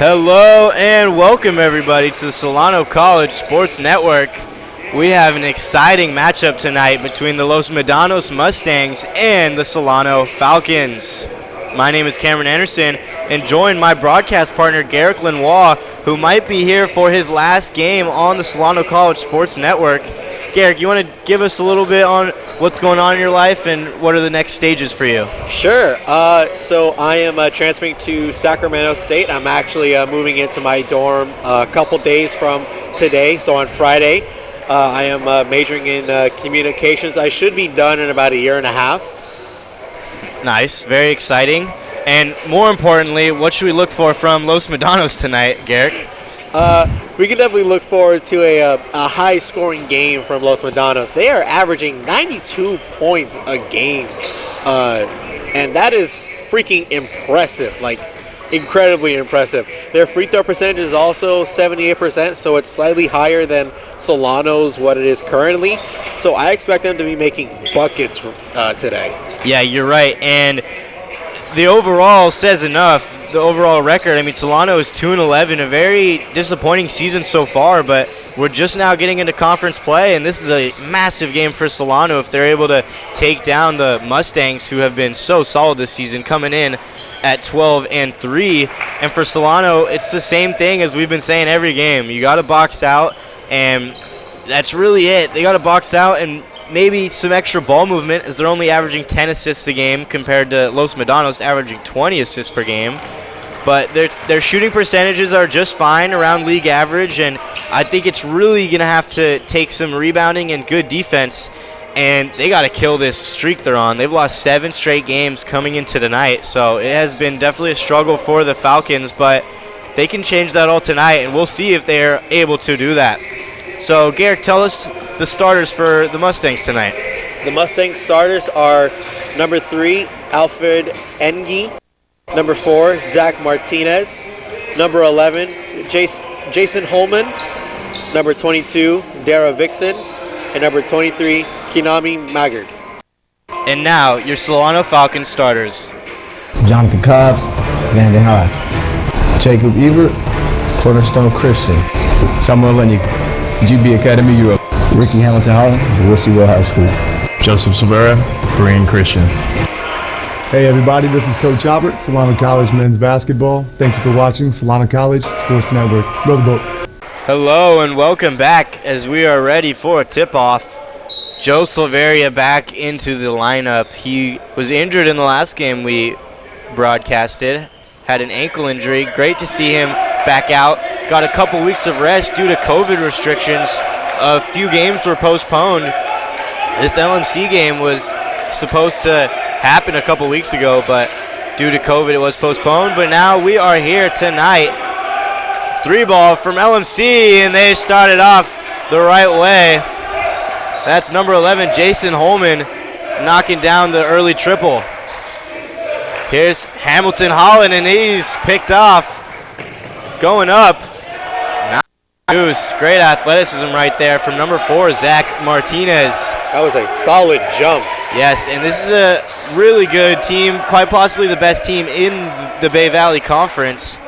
Hello and welcome everybody to the Solano College Sports Network. We have an exciting matchup tonight between the Los Medanos Mustangs and the Solano Falcons. My name is Cameron Anderson and join my broadcast partner Garrick Lenoir, who might be here for his last game on the Solano College Sports Network. Garrick, you want to give us a little bit on what's going on in your life and what are the next stages for you? Sure. So I am transferring to Sacramento State. I'm actually moving into my dorm a couple days from today. So on Friday, I am majoring in communications. I should be done in about a year and a half. Nice. Very exciting. And more importantly, what should we look for from Los Medanos tonight, Garrick? We can definitely look forward to a high-scoring game from Los Medanos. They are averaging 92 points a game, and that is freaking impressive, like incredibly impressive. Their free throw percentage is also 78%, so it's slightly higher than Solano's what it is currently. So I expect them to be making buckets today. Yeah, you're right, and the overall says enough. The overall record, I mean, Solano is 2-11, a very disappointing season so far, but we're just now getting into conference play, and this is a massive game for Solano if they're able to take down the Mustangs, who have been so solid this season, coming in at 12-3. And for Solano, it's the same thing as we've been saying every game. You got to box out, and that's really it. They got to box out and maybe some extra ball movement, as they're only averaging 10 assists a game compared to Los Medanos averaging 20 assists per game. But their shooting percentages are just fine, around league average, and I think it's really going to have to take some rebounding and good defense, and they got to kill this streak they're on. They've lost 7 straight games coming into tonight, so it has been definitely a struggle for the Falcons, but they can change that all tonight, and we'll see if they're able to do that. So, Garrick, tell us the starters for the Mustangs tonight. The Mustang starters are number 3, Alfred Engie. Number 4, Zach Martinez. Number 11, Jason Holman. Number 22, Dara Vixen. And number 23, Kinami Maggard. And now, your Solano Falcons starters. Jonathan Cobb, Vander High. Jacob Ebert, Cornerstone Christian. Samuel Lenny, GB Academy Europe. Ricky Hamilton Holland, Wilsey High School. Joseph Silvera, Korean Christian. Hey everybody, this is Coach Albert, Solano College Men's Basketball. Thank you for watching Solano College Sports Network. Roll the boat. Hello and welcome back as we are ready for a tip-off. Joe Silveria back into the lineup. He was injured in the last game we broadcasted, had an ankle injury. Great to see him back out. Got a couple weeks of rest due to COVID restrictions. A few games were postponed. This LMC game was supposed to happen a couple weeks ago, but due to COVID it was postponed. But now we are here tonight. 3-ball from LMC, and they started off the right way. That's number 11, Jason Holman, knocking down the early triple. Here's Hamilton Holland, and he's picked off. Going up. Nice. Great athleticism right there from number 4, Zach Martinez. That was a solid jump. Yes, and this is a really good team, quite possibly the best team in the Bay Valley Conference.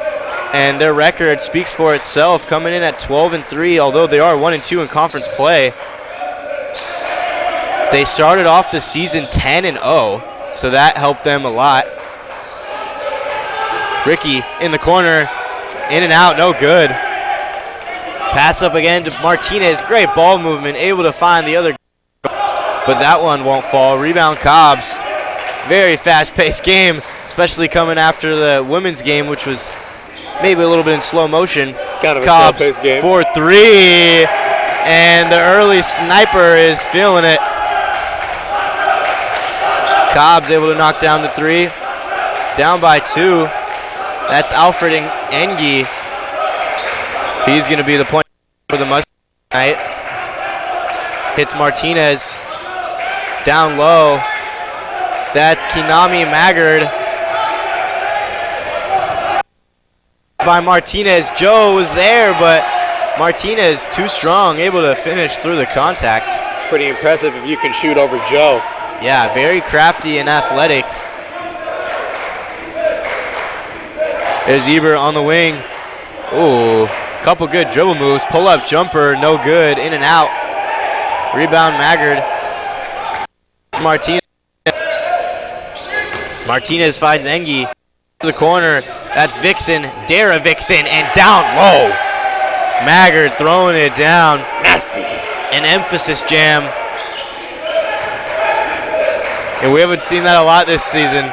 And their record speaks for itself, coming in at 12-3, although they are 1-2 in conference play. They started off the season 10-0, so that helped them a lot. Ricky in the corner, in and out, no good. Pass up again to Martinez, great ball movement, able to find the other, but that one won't fall. Rebound Cobbs. Very fast-paced game, especially coming after the women's game, which was maybe a little bit in slow motion. Kind of a Cobbs slow-paced game. for 3, and the early sniper is feeling it. Cobbs able to knock down the 3. Down by 2. That's Alfred Engie. He's going to be the point for the Mustangs tonight. Hits Martinez. Down low. That's Kinami Maggard. By Martinez. Joe was there, but Martinez too strong, able to finish through the contact. It's pretty impressive if you can shoot over Joe. Yeah, very crafty and athletic. There's Ebert on the wing. Ooh, couple good dribble moves. Pull-up jumper, no good. In and out. Rebound, Maggard. Martinez finds Engie. To the corner. That's Vixen. Dara Vixen, and down low. Maggard throwing it down. Nasty. An emphasis jam. And we haven't seen that a lot this season.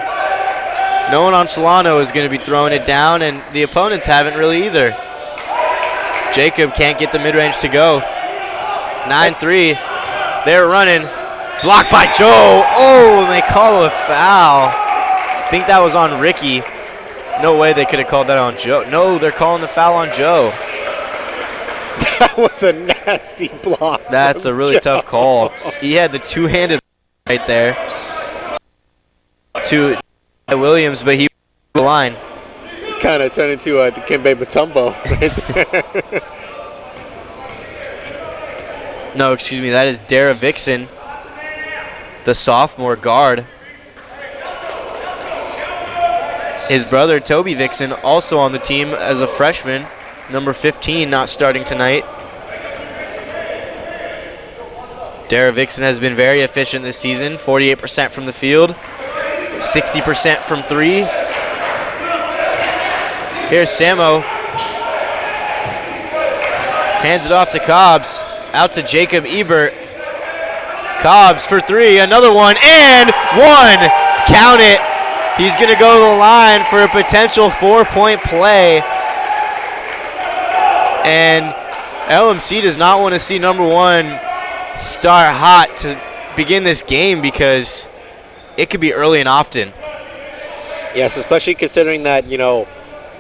No one on Solano is going to be throwing it down, and the opponents haven't really either. Jacob can't get the mid-range to go. 9-3. They're running. Blocked by Joe. Oh, and they call a foul. I think that was on Ricky. No way they could have called that on Joe. No, they're calling the foul on Joe. That was a nasty block. That's a really tough call. He had the two-handed right there to Williams, but he was the line. Kind of turned into a Dikembe Mutombo right there. No, excuse me, that is Dara Vixen, the sophomore guard. His brother, Toby Vixen, also on the team as a freshman, number 15, not starting tonight. Dara Vixen has been very efficient this season, 48% from the field, 60% from three. Here's Samo. Hands it off to Cobbs. Out to Jacob Ebert. Cobbs for three, another one, and one. Count it. He's going to go to the line for a potential 4-point play. And LMC does not want to see number one start hot to begin this game because it could be early and often. Yes, especially considering that, you know,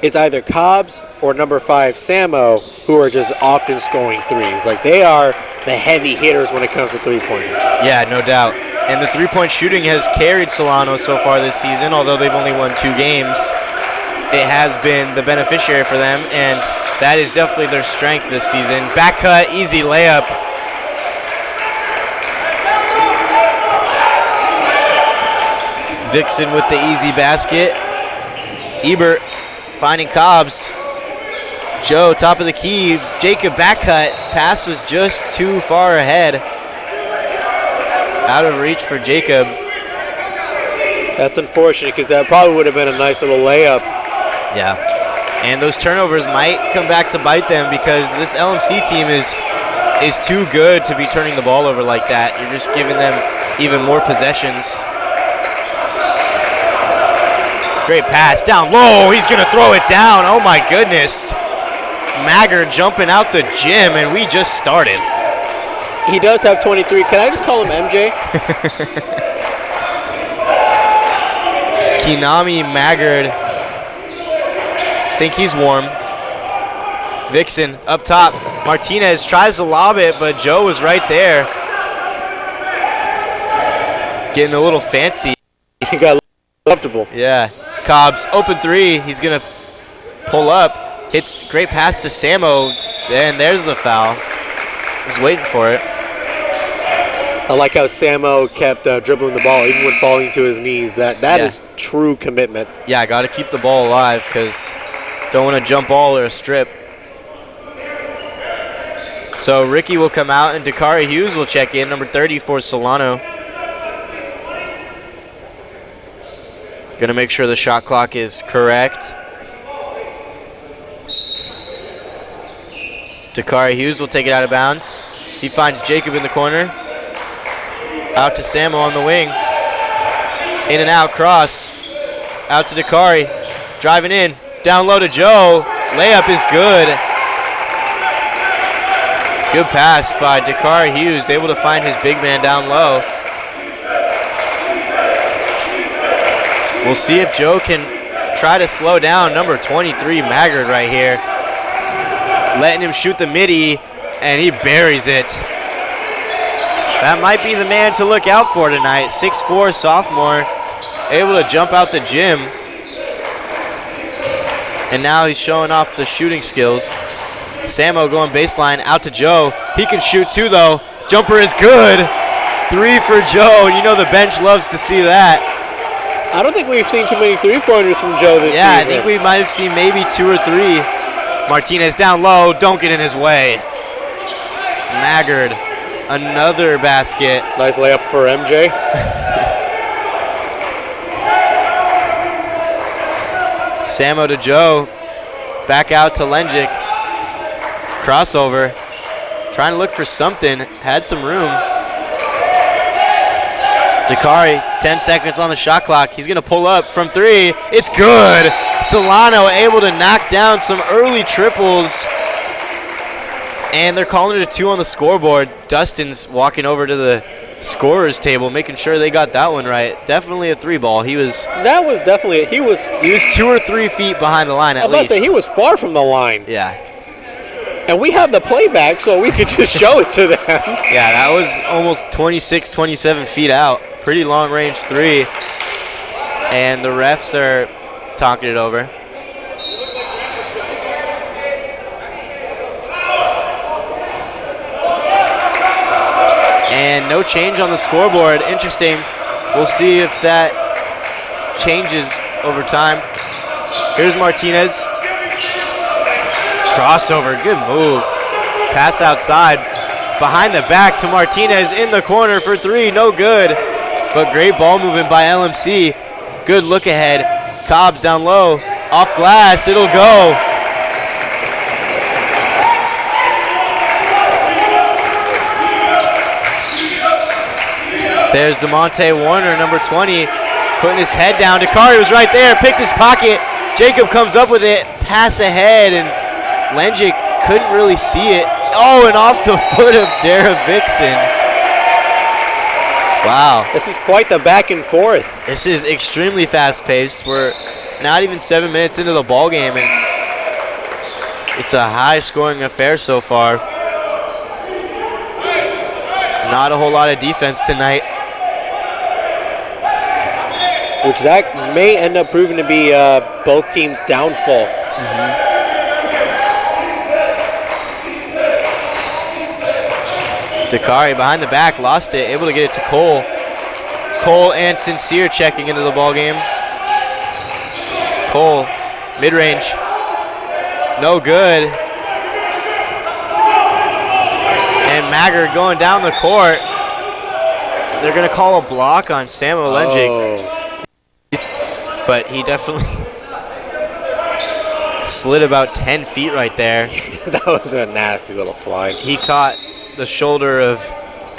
it's either Cobbs or number 5 Samo who are just often scoring threes. Like, they are the heavy hitters when it comes to three-pointers. Yeah, no doubt. And the three-point shooting has carried Solano so far this season, although they've only won 2 games. It has been the beneficiary for them, and that is definitely their strength this season. Back cut, easy layup. Vixen with the easy basket. Ebert finding Cobbs. Joe, top of the key. Jacob back cut. Pass was just too far ahead. Out of reach for Jacob. That's unfortunate because that probably would have been a nice little layup. Yeah. And those turnovers might come back to bite them because this LMC team is too good to be turning the ball over like that. You're just giving them even more possessions. Great pass, down low, he's gonna throw it down, oh my goodness. Maggard jumping out the gym, and we just started. He does have 23, can I just call him MJ? Kinami Maggard, think he's warm. Vixen up top, Martinez tries to lob it, but Joe was right there. Getting a little fancy. He got comfortable. Yeah. Cobbs, open three. He's going to pull up. Hits great pass to Samo. And there's the foul. He's waiting for it. I like how Samo kept dribbling the ball even when falling to his knees. That is true commitment. Yeah, got to keep the ball alive because don't want to jump ball or a strip. So Ricky will come out and Dakari Hughes will check in, number 30 for Solano. Going to make sure the shot clock is correct. Dakari Hughes will take it out of bounds. He finds Jacob in the corner. Out to Samo on the wing. In and out, cross. Out to Dakari. Driving in. Down low to Joe. Layup is good. Good pass by Dakari Hughes. Able to find his big man down low. We'll see if Joe can try to slow down number 23, Maggard, right here. Letting him shoot the midi, and he buries it. That might be the man to look out for tonight. 6'4", sophomore, able to jump out the gym. And now he's showing off the shooting skills. Samo going baseline, out to Joe. He can shoot too, though. Jumper is good. 3 for Joe, and you know the bench loves to see that. I don't think we've seen too many three-pointers from Joe this season. Yeah, I think we might have seen maybe 2 or 3. Martinez down low. Don't get in his way. Maggard, another basket. Nice layup for MJ. Samo to Joe. Back out to Lenjic. Crossover. Trying to look for something. Had some room. Dakari, 10 seconds on the shot clock. He's going to pull up from 3. It's good. Solano able to knock down some early triples. And they're calling it a 2 on the scoreboard. Dustin's walking over to the scorer's table, making sure they got that one right. Definitely a 3 ball. He was 2 or 3 feet behind the line at least. He was far from the line. Yeah. And we have the playback, so we could just show it to them. Yeah, that was almost 26, 27 feet out. Pretty long range 3. And the refs are talking it over. And no change on the scoreboard. Interesting. We'll see if that changes over time. Here's Martinez. Crossover, good move. Pass outside. Behind the back to Martinez in the corner for 3, no good. But great ball movement by LMC. Good look ahead. Cobbs down low. Off glass, it'll go. There's DeMonte Warner, number 20, putting his head down. Dakari was right there, picked his pocket. Jacob comes up with it, pass ahead, and Lenjic couldn't really see it. Oh, and off the foot of Dara Vixen. Wow. This is quite the back and forth. This is extremely fast-paced. We're not even 7 minutes into the ball game, and it's a high-scoring affair so far. Not a whole lot of defense tonight. Which that may end up proving to be both teams' downfall. Dakari behind the back, lost it, able to get it to Cole. Cole and Sincere checking into the ball game. Cole, mid-range, no good. And Maggard going down the court. They're going to call a block on Samo Lenjic. Oh. But he definitely slid about 10 feet right there. That was a nasty little slide. He caught the shoulder of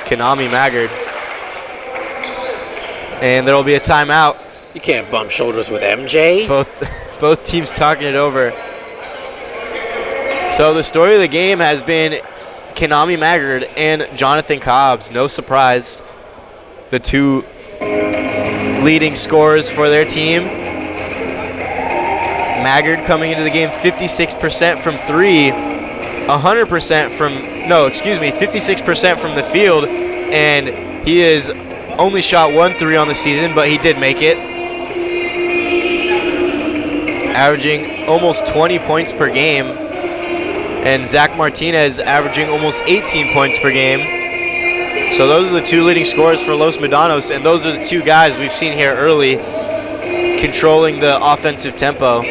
Kanami Maggard. And there will be a timeout. You can't bump shoulders with MJ. Both teams talking it over. So the story of the game has been Kanami Maggard and Jonathan Cobbs. No surprise. The two leading scorers for their team. Maggard coming into the game 56% from 3, 100% from, 56% from the field, and he has only shot 1 3 on the season, but he did make it. Averaging almost 20 points per game, and Zach Martinez averaging almost 18 points per game. So those are the two leading scorers for Los Medanos, and those are the two guys we've seen here early controlling the offensive tempo.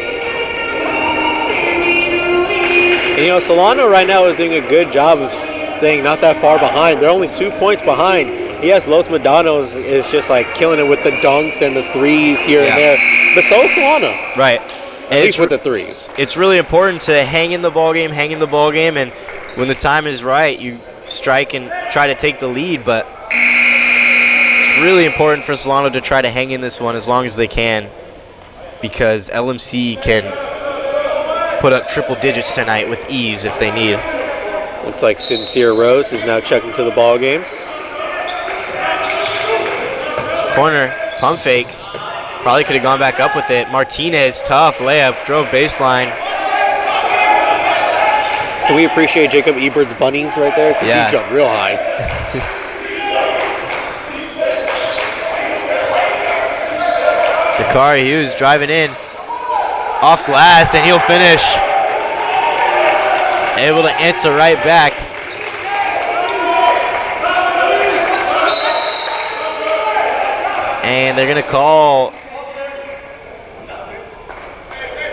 And, Solano right now is doing a good job of staying not that far behind. They're only 2 points behind. Yes, Los Medanos is just like killing it with the dunks and the threes here and there, but so is Solano. Right. At least with the threes. It's really important to hang in the ball game, and when the time is right, you strike and try to take the lead, but it's really important for Solano to try to hang in this one as long as they can, because LMC can put up triple digits tonight with ease if they need. Looks like Sincere Rose is now checking to the ball game. Corner, pump fake. Probably could have gone back up with it. Martinez, tough layup, drove baseline. Can we appreciate Jacob Ebert's bunnies right there? Because he jumped real high. Dakari Hughes driving in. Off glass, and he'll finish. Able to answer right back. And they're going to call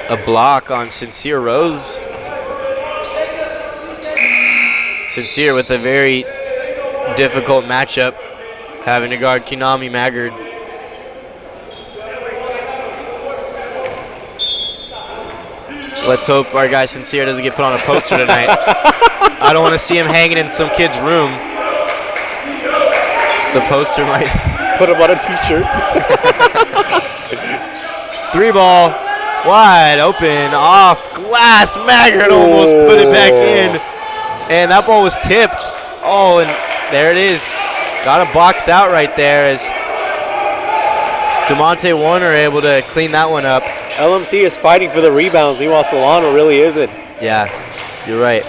a block on Sincere Rose. Sincere with a very difficult matchup, having to guard Kinami Maggard. Let's hope our guy Sincere doesn't get put on a poster tonight. I don't want to see him hanging in some kid's room. The poster might put him on a t-shirt. 3 ball, wide open, off glass. Maggard almost put it back in. And that ball was tipped. Oh, and there it is. Got a box out right there as DeMonte Warner able to clean that one up. LMC is fighting for the rebounds, meanwhile Solano really isn't. Yeah, you're right.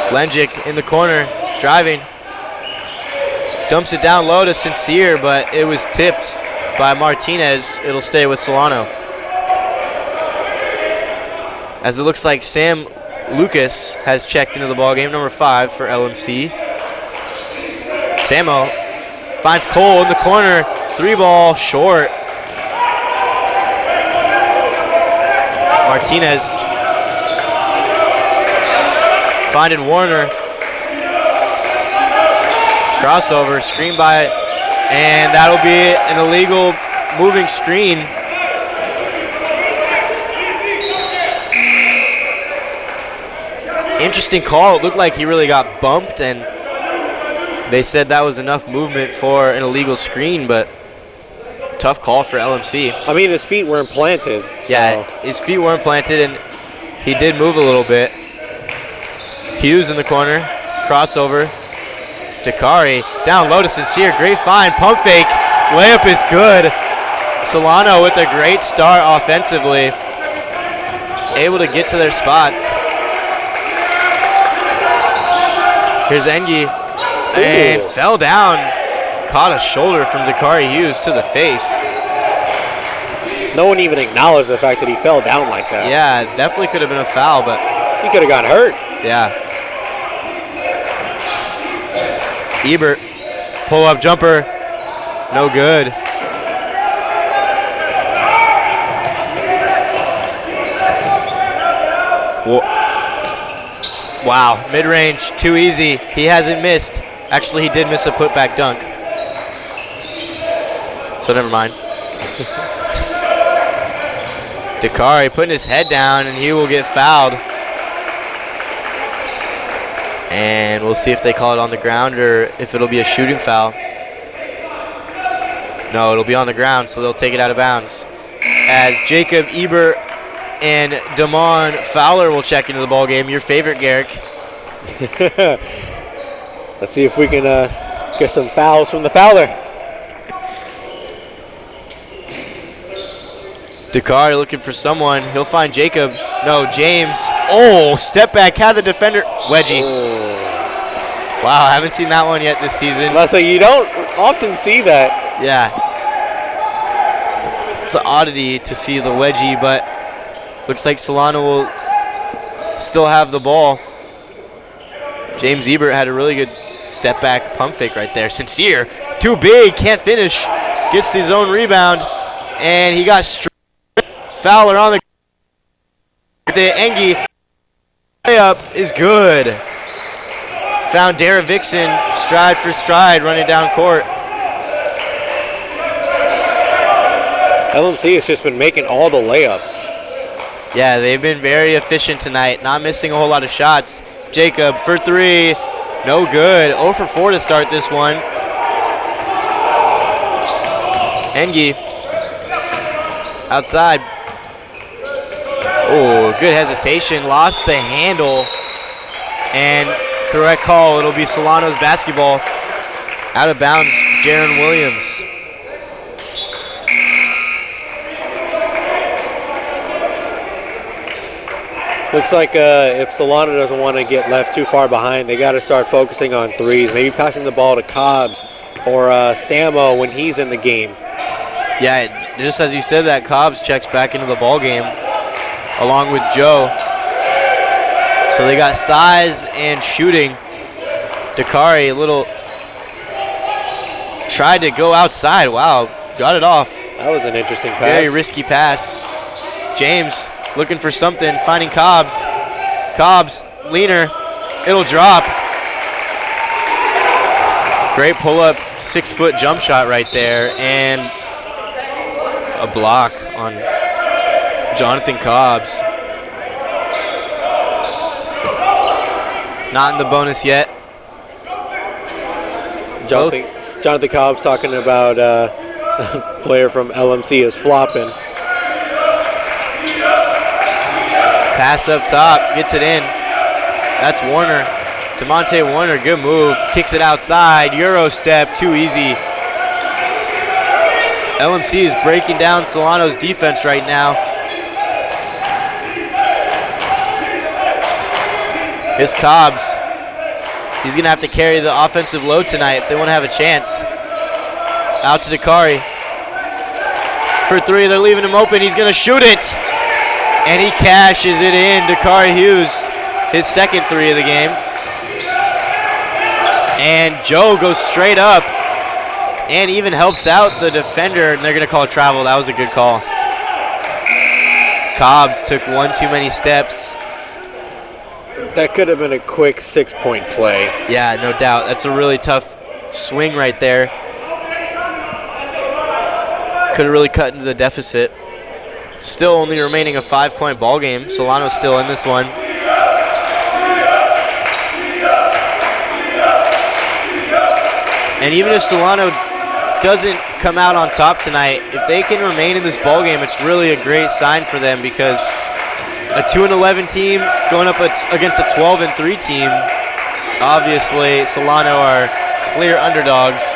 Lenjic in the corner, driving. Dumps it down low to Sincere, but it was tipped by Martinez. It'll stay with Solano. As it looks like Sam Lucas has checked into the ballgame, number 5 for LMC. Samo finds Cole in the corner. 3 ball, short. Martinez finding Warner. Crossover, screen by, and that'll be an illegal moving screen. Interesting call. It looked like he really got bumped, and they said that was enough movement for an illegal screen, but tough call for LMC. I mean, his feet weren't planted. So. Yeah, his feet weren't planted, and he did move a little bit. Hughes in the corner, crossover. Dakari down low to Sincere, great find, pump fake, layup is good. Solano with a great start offensively, able to get to their spots. Here's Engi, and fell down, caught a shoulder from Dakari Hughes to the face. No one even acknowledged the fact that he fell down like that. Yeah, definitely could have been a foul, but he could have gotten hurt. Yeah. Ebert, pull-up jumper, no good. Wow, mid-range, too easy. He hasn't missed. Actually, he did miss a putback dunk. So never mind. Dakari putting his head down, and he will get fouled. And we'll see if they call it on the ground or if it'll be a shooting foul. No, it'll be on the ground, so they'll take it out of bounds. As Jacob Ebert and Damon Fowler will check into the ballgame. Your favorite, Garrick. Let's see if we can get some fouls from the Fowler. Dakari looking for someone. He'll find Jacob. No, James. Oh, step back. Had the defender. Wedgie. Oh. Wow, I haven't seen that one yet this season. You don't often see that. Yeah. It's an oddity to see the wedgie, but looks like Solano will still have the ball. James Ebert had a really good step back pump fake right there. Sincere, too big, can't finish. Gets his own rebound, and he got straight. Fowler on the Engi. Layup is good. Found Dara Vixen stride for stride running down court. LMC has just been making all the layups. Yeah, they've been very efficient tonight, not missing a whole lot of shots. Jacob for 3, no good. 0 for 4 to start this one. Engi outside. Oh, good hesitation. Lost the handle. And correct call. It'll be Solano's basketball. Out of bounds, Jaron Williams. Looks like if Solano doesn't want to get left too far behind, they got to start focusing on threes. Maybe passing the ball to Cobbs or Samo when he's in the game. Yeah, just as you said that, Cobbs checks back into the ball game along with Joe. So they got size and shooting. Dakari, a little, tried to go outside. Wow, got it off. That was an interesting pass. Very risky pass. James looking for something, finding Cobbs. Cobbs, leaner, it'll drop. Great pull-up, 6-foot jump shot right there, and a block on Jonathan Cobbs. Not in the bonus yet. Jonathan Cobbs talking about a player from LMC is flopping. Pass up top, gets it in. That's Warner. DeMonte Warner, good move. Kicks it outside. Euro step, too easy. LMC is breaking down Solano's defense right now. Here's Cobbs. He's going to have to carry the offensive load tonight if they want to have a chance. Out to Dakari. For three, they're leaving him open. He's going to shoot it. And he cashes it in. Dakari Hughes, his second three of the game. And Joe goes straight up and even helps out the defender, and they're going to call a travel. That was a good call. Cobbs took one too many steps. That could have been a quick 6-point play. Yeah, no doubt. That's a really tough swing right there. Could have really cut into the deficit. Still only remaining a 5-point ball game. Solano's still in this one. And even if Solano doesn't come out on top tonight, if they can remain in this ball game, it's really a great sign for them, because a 2-11 team going up against a 12-3 team, obviously Solano are clear underdogs.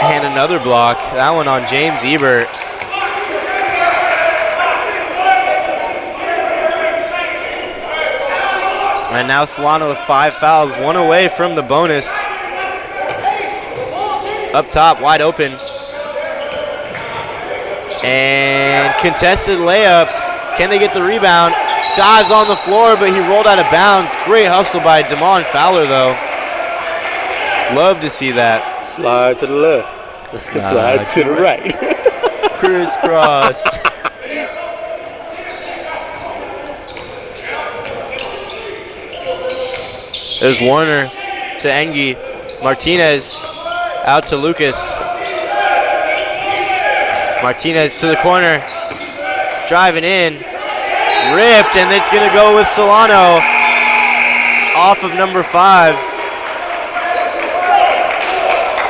And another block, that one on James Ebert. And now Solano with 5 fouls, one away from the bonus. Up top, wide open. And contested layup. Can they get the rebound? Dives on the floor, but he rolled out of bounds. Great hustle by Damon Fowler, though. Love to see that. Slide to the left. Slide to the right. Crisscross. There's Warner to Engie. Martinez out to Lucas. Martinez to the corner. Driving in. Ripped, and it's going to go with Solano. Off of number 5.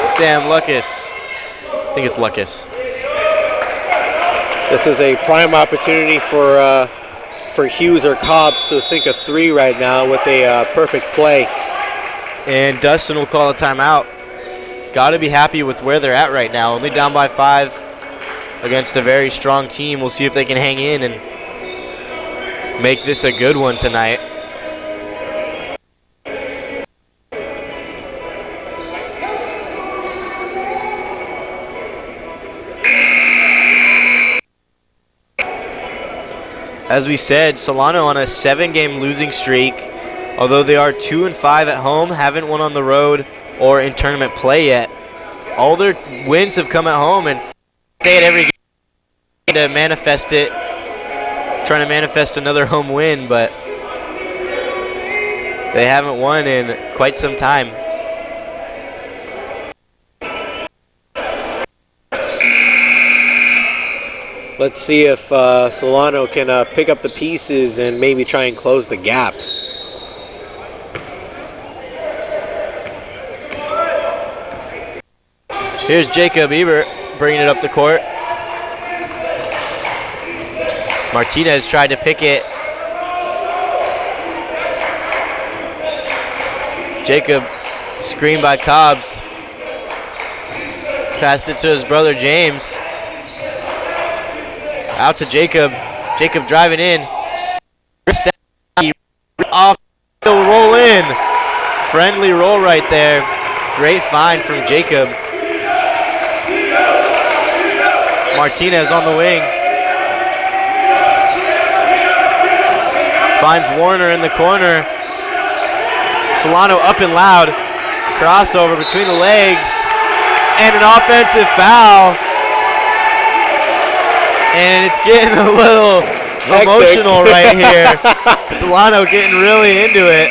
Sam Lucas. I think it's Lucas. This is a prime opportunity for Hughes or Cobbs to sink a 3 right now with a perfect play. And Dustin will call a timeout. Got to be happy with where they're at right now. Only down by 5 against a very strong team. We'll see if they can hang in and make this a good one tonight. As we said, Solano on a 7-game losing streak. Although they are 2-5 at home, haven't won on the road or in tournament play yet. All their wins have come at home, and they had every game to manifest it, trying to manifest another home win, but they haven't won in quite some time. Let's see if Solano can pick up the pieces and maybe try and close the gap. Here's Jacob Ebert bringing it up the court. Martinez tried to pick it. Jacob screened by Cobbs. Passed it to his brother James. Out to Jacob. Jacob driving in. Off, he'll roll in. Friendly roll right there. Great find from Jacob. Martinez on the wing. Finds Warner in the corner. Solano up and loud. Crossover between the legs. And an offensive foul. And it's getting a little emotional right here. Solano getting really into it.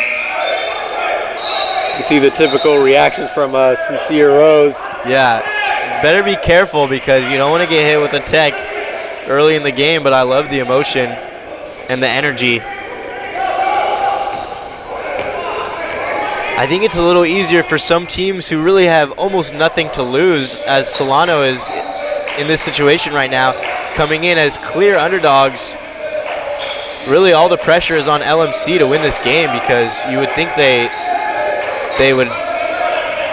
You see the typical reactions from Sincere Rose. Yeah, better be careful because you don't want to get hit with a tech early in the game, but I love the emotion and the energy. I think it's a little easier for some teams who really have almost nothing to lose, as Solano is in this situation right now, coming in as clear underdogs. Really all the pressure is on LMC to win this game because you would think they would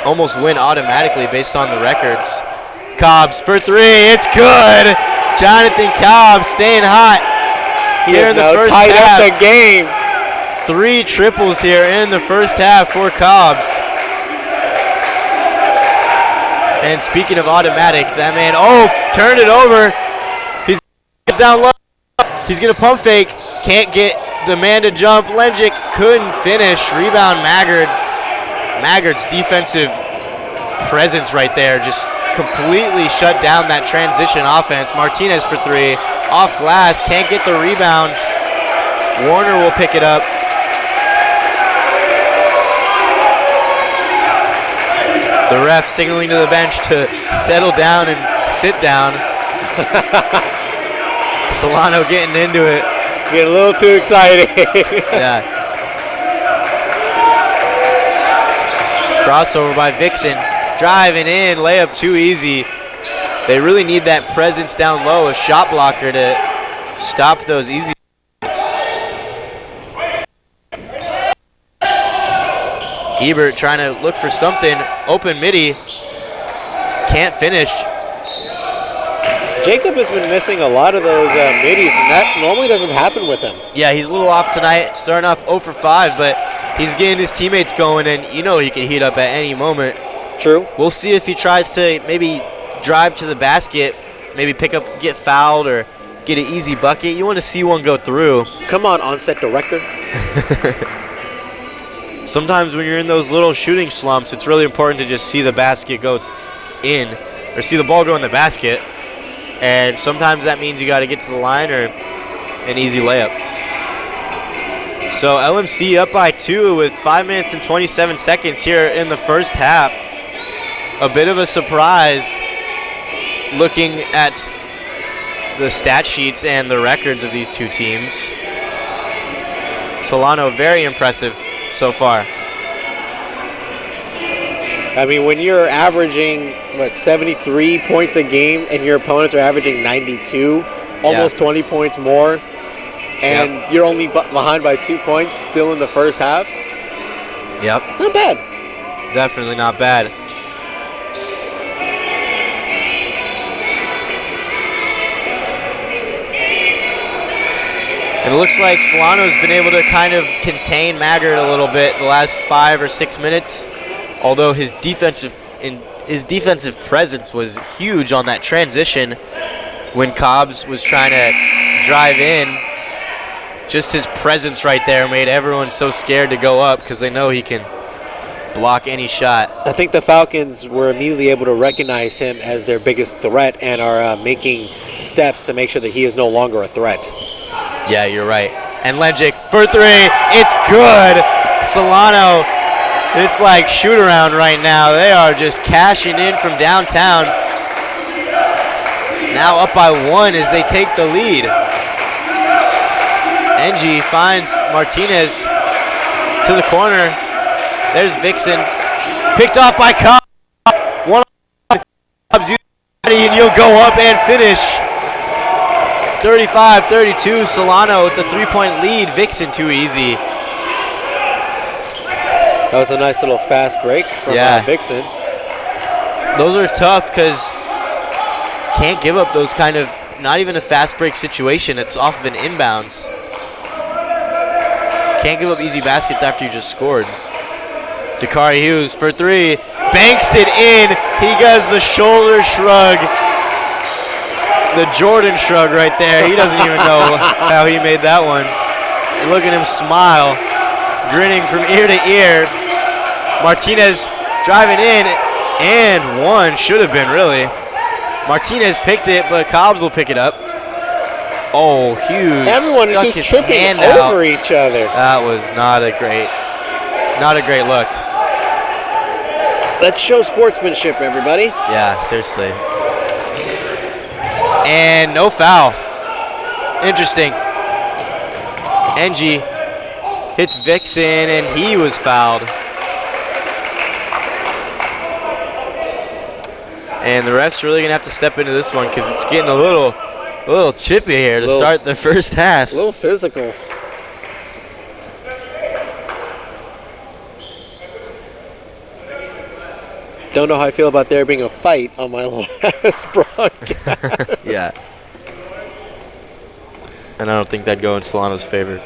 almost win automatically based on the records. Cobbs for three, it's good! Jonathan Cobbs staying hot here in the first half. Tied up the game. 3 triples here in the first half for Cobbs. And speaking of automatic, that man, turned it over. He's down low. He's going to pump fake. Can't get the man to jump. Lenjic couldn't finish. Rebound Maggard. Maggard's defensive presence right there just completely shut down that transition offense. Martinez for 3. Off glass. Can't get the rebound. Warner will pick it up. The ref signaling to the bench to settle down and sit down. Solano getting into it. Getting a little too excited. Yeah. Crossover by Vixen. Driving in, layup too easy. They really need that presence down low, a shot blocker to stop those easy. Ebert trying to look for something. Open midi. Can't finish. Jacob has been missing a lot of those middies, and that normally doesn't happen with him. Yeah, he's a little off tonight, starting off 0 for 5, but he's getting his teammates going, and you know he can heat up at any moment. True. We'll see if he tries to maybe drive to the basket, maybe pick up, get fouled, or get an easy bucket. You want to see one go through. Come on, on-set director. Sometimes when you're in those little shooting slumps, it's really important to just see the basket go in, or see the ball go in the basket. And sometimes that means you got to get to the line or an easy layup. So LMC up by 2 with 5 minutes and 27 seconds here in the first half. A bit of a surprise looking at the stat sheets and the records of these two teams. Solano very impressive so far. I mean, when you're averaging, 73 points a game and your opponents are averaging 92, almost 20 points more, and you're only behind by 2 points still in the first half? Yep. Not bad. Definitely not bad. And it looks like Solano's been able to kind of contain Maggard a little bit the last 5 or 6 minutes, although his defensive presence was huge on that transition when Cobbs was trying to drive in. Just his presence right there made everyone so scared to go up because they know he can block any shot. I think the Falcons were immediately able to recognize him as their biggest threat and are making steps to make sure that he is no longer a threat. Yeah, you're right. And Lenjic for 3. It's good. Solano, it's like shoot around right now. They are just cashing in from downtown. Now up by 1 as they take the lead. Engie finds Martinez to the corner. There's Vixen. Picked off by Cobbs. One on Cobbs, and you'll go up and finish. 35-32, Solano with the 3-point lead. Vixen too easy. That was a nice little fast break from Vixen. Those are tough because can't give up those kind of, not even a fast break situation. It's off of an inbounds. Can't give up easy baskets after you just scored. Dakari Hughes for 3. Banks it in. He does the shoulder shrug. The Jordan shrug right there. He doesn't even know how he made that one. And look at him smile, grinning from ear to ear. Martinez driving in, and 1 should have been really. Martinez picked it, but Cobbs will pick it up. Oh, huge. Everyone is Stuck just his tripping hand over out. each other. That was not a great look. Let's show sportsmanship, everybody. Yeah, seriously. And no foul. Interesting. NG hits Vixen, and he was fouled. And the ref's really going to have to step into this one because it's getting a little chippy here to start the first half. A little physical. Don't know how I feel about there being a fight on my last broadcast. Yeah. And I don't think that'd go in Solano's favor. No.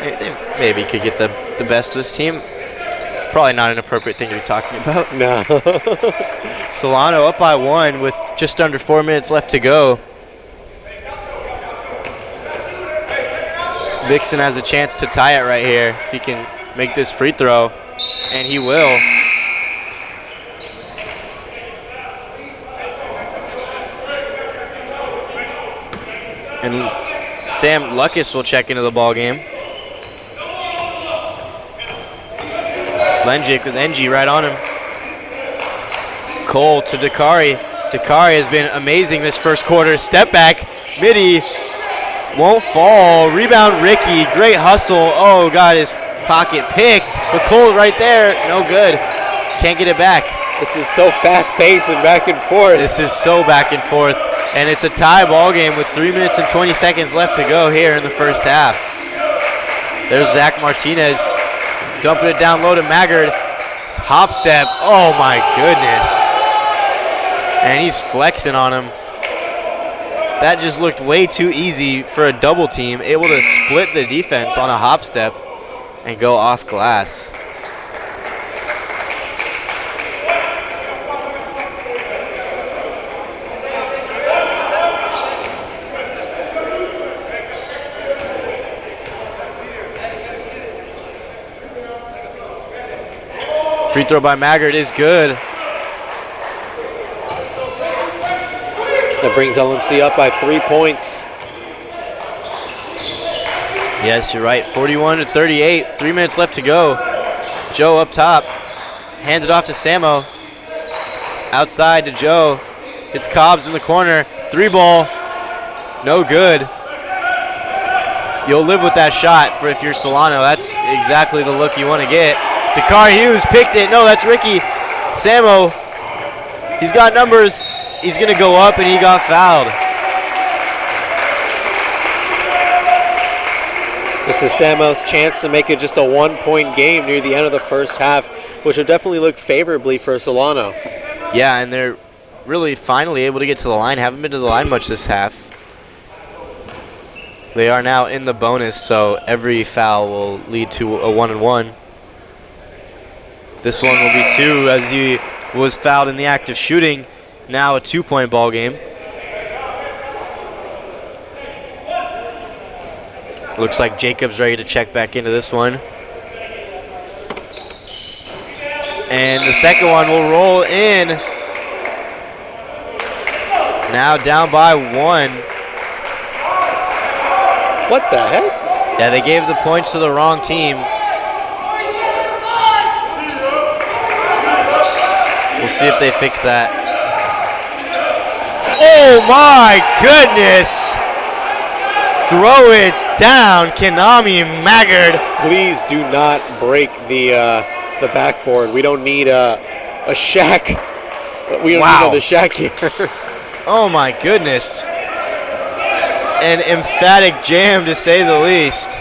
They maybe could get the best of this team. Probably not an appropriate thing to be talking about. No. Solano up by 1 with just under 4 minutes left to go. Vixen has a chance to tie it right here if he can make this free throw, and he will. And Sam Lucas will check into the ball game. Lenjic with NG right on him. Cole to Dakari. Dakari has been amazing this first quarter. Step back, midi, won't fall. Rebound Ricky, great hustle. Oh, got his pocket picked. But Cole right there, no good. Can't get it back. This is so fast-paced and back and forth. This is so back and forth. And it's a tie ball game with 3 minutes and 20 seconds left to go here in the first half. There's Zach Martinez dumping it down low to Maggard. Hop step. Oh my goodness. And he's flexing on him. That just looked way too easy for a double team. Able to split the defense on a hop step and go off glass. Free throw by Maggard is good. That brings LMC up by 3 points. Yes, you're right. 41-38. 3 minutes left to go. Joe up top. Hands it off to Samo. Outside to Joe. It's Cobbs in the corner. 3-ball. No good. You'll live with that shot for if you're Solano. That's exactly the look you want to get. Dakar Hughes picked it. No, that's Ricky. Samo, he's got numbers. He's going to go up, and he got fouled. This is Samo's chance to make it just a 1-point game near the end of the first half, which will definitely look favorably for Solano. Yeah, and they're really finally able to get to the line. Haven't been to the line much this half. They are now in the bonus, so every foul will lead to a 1-and-1. This one will be 2 as he was fouled in the act of shooting. Now a 2-point ball game. Looks like Jacob's ready to check back into this one. And the second one will roll in. Now down by 1. What the heck? Yeah, they gave the points to the wrong team. We'll see if they fix that. Oh my goodness! Throw it down, Kanami Maggard. Please do not break the backboard. We don't need a shack. We don't need another shack here. Oh my goodness. An emphatic jam to say the least.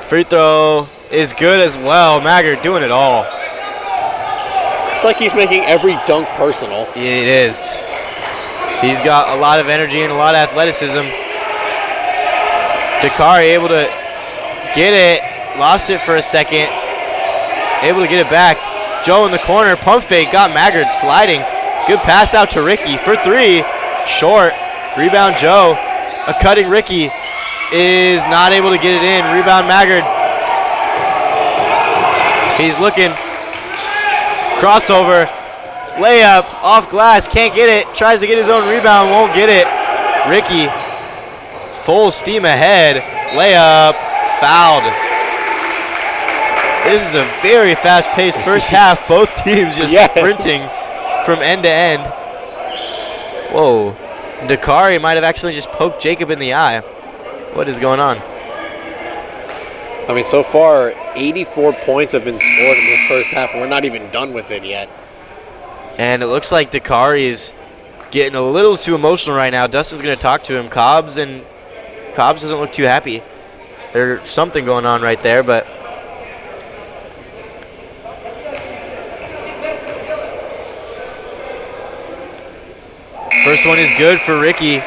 Free throw is good as well. Maggard doing it all. It's like he's making every dunk personal. It is. He's got a lot of energy and a lot of athleticism. Dakari able to get it. Lost it for a second. Able to get it back. Joe in the corner. Pump fake. Got Maggard sliding. Good pass out to Ricky for 3. Short. Rebound Joe. A cutting Ricky is not able to get it in. Rebound Maggard. He's looking. Crossover. layup, off glass, can't get it. Tries to get his own rebound, won't get it. Ricky, full steam ahead. Layup, fouled. This is a very fast-paced first half. Both teams just sprinting from end to end. Whoa. Dakari might have accidentally just poked Jacob in the eye. What is going on? I mean, so far, 84 points have been scored in this first half, and we're not even done with it yet. And it looks like Dakari is getting a little too emotional right now. Dustin's going to talk to him. Cobbs doesn't look too happy. There's something going on right there, but first one is good for Ricky.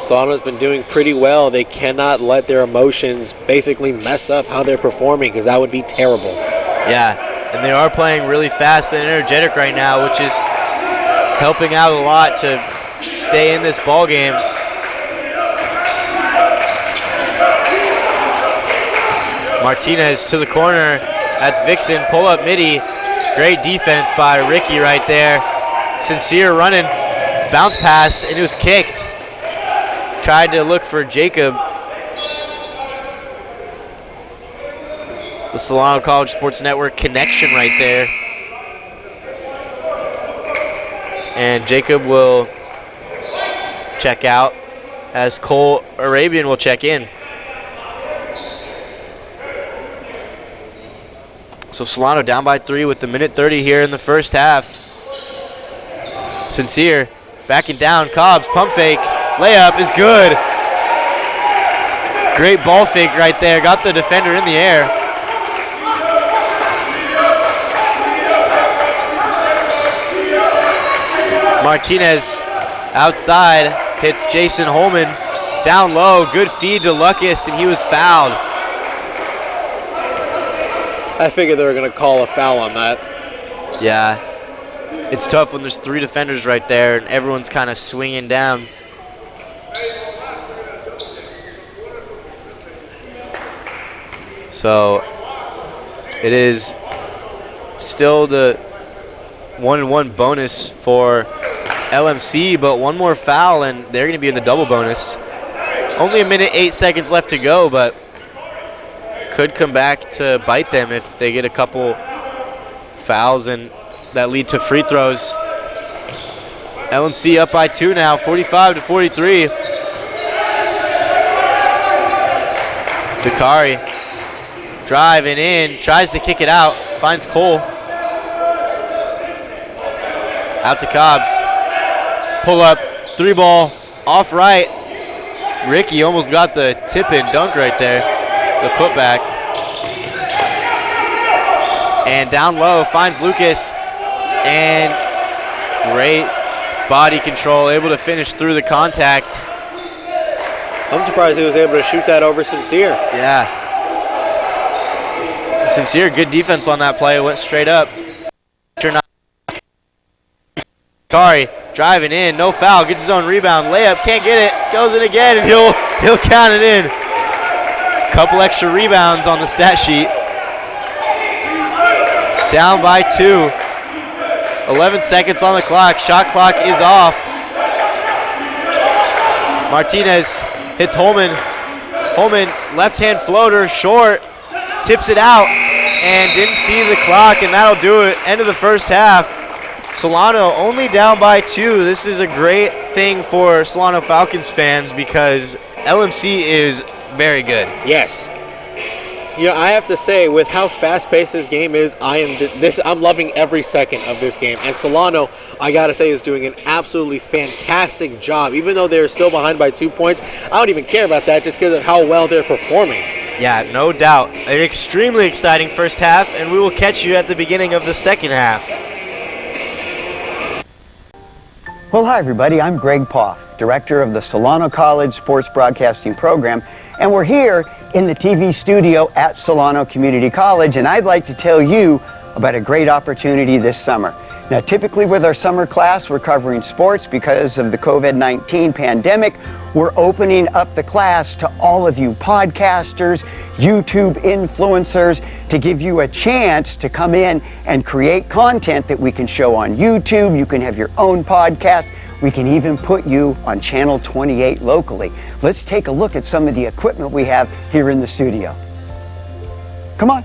Solano's been doing pretty well. They cannot let their emotions basically mess up how they're performing, because that would be terrible. Yeah, and they are playing really fast and energetic right now, which is helping out a lot to stay in this ball game. Martinez to the corner. That's Vixen. Pull up midi. Great defense by Ricky right there. Sincere running. Bounce pass, and it was kicked. Tried to look for Jacob. The Solano College Sports Network connection right there. And Jacob will check out as Cole Arabian will check in. So Solano down by 3 with the minute 30 here in the first half. Sincere backing down. Cobbs pump fake. Layup is good. Great ball fake right there. Got the defender in the air. Martinez outside hits Jason Holman. Down low. Good feed to Lucas, and he was fouled. I figured they were going to call a foul on that. Yeah. It's tough when there's 3 defenders right there and everyone's kind of swinging down. So it is still the 1-1 bonus for LMC, but one more foul and they're going to be in the double bonus. Only a minute 8 seconds left to go, but could come back to bite them if they get a couple fouls and that lead to free throws. LMC up by 2 now, 45-43. Dakari driving in, tries to kick it out, finds Cole. Out to Cobbs. Pull up, 3 ball, off right. Ricky almost got the tip and dunk right there, the putback. And down low, finds Lucas. And great body control, able to finish through the contact. I'm surprised he was able to shoot that over Sincere. Yeah. Sincere, good defense on that play, went straight up. Kari driving in, no foul, gets his own rebound, layup, can't get it, goes in again, and he'll count it in. Couple extra rebounds on the stat sheet. Down by 2. 11 seconds on the clock. Shot clock is off. Martinez hits Holman. Holman, left-hand floater, short. Tips it out and didn't see the clock, and that'll do it. End of the first half. Solano only down by 2. This is a great thing for Solano Falcons fans because LMC is very good. Yes. You know, I have to say, with how fast-paced this game is, I'm loving every second of this game. And Solano, I gotta say, is doing an absolutely fantastic job. Even though they're still behind by 2 points, I don't even care about that just because of how well they're performing. Yeah, no doubt. An extremely exciting first half, and we will catch you at the beginning of the second half. Well, hi, everybody. I'm Greg Poff, director of the Solano College Sports Broadcasting Program, and we're here in the TV studio at Solano Community College, and I'd like to tell you about a great opportunity this summer. Now, typically with our summer class, we're covering sports. Because of the COVID-19 pandemic, we're opening up the class to all of you podcasters, YouTube influencers, to give you a chance to come in and create content that we can show on YouTube. You can have your own podcast. We can even put you on Channel 28 locally. Let's take a look at some of the equipment we have here in the studio. Come on.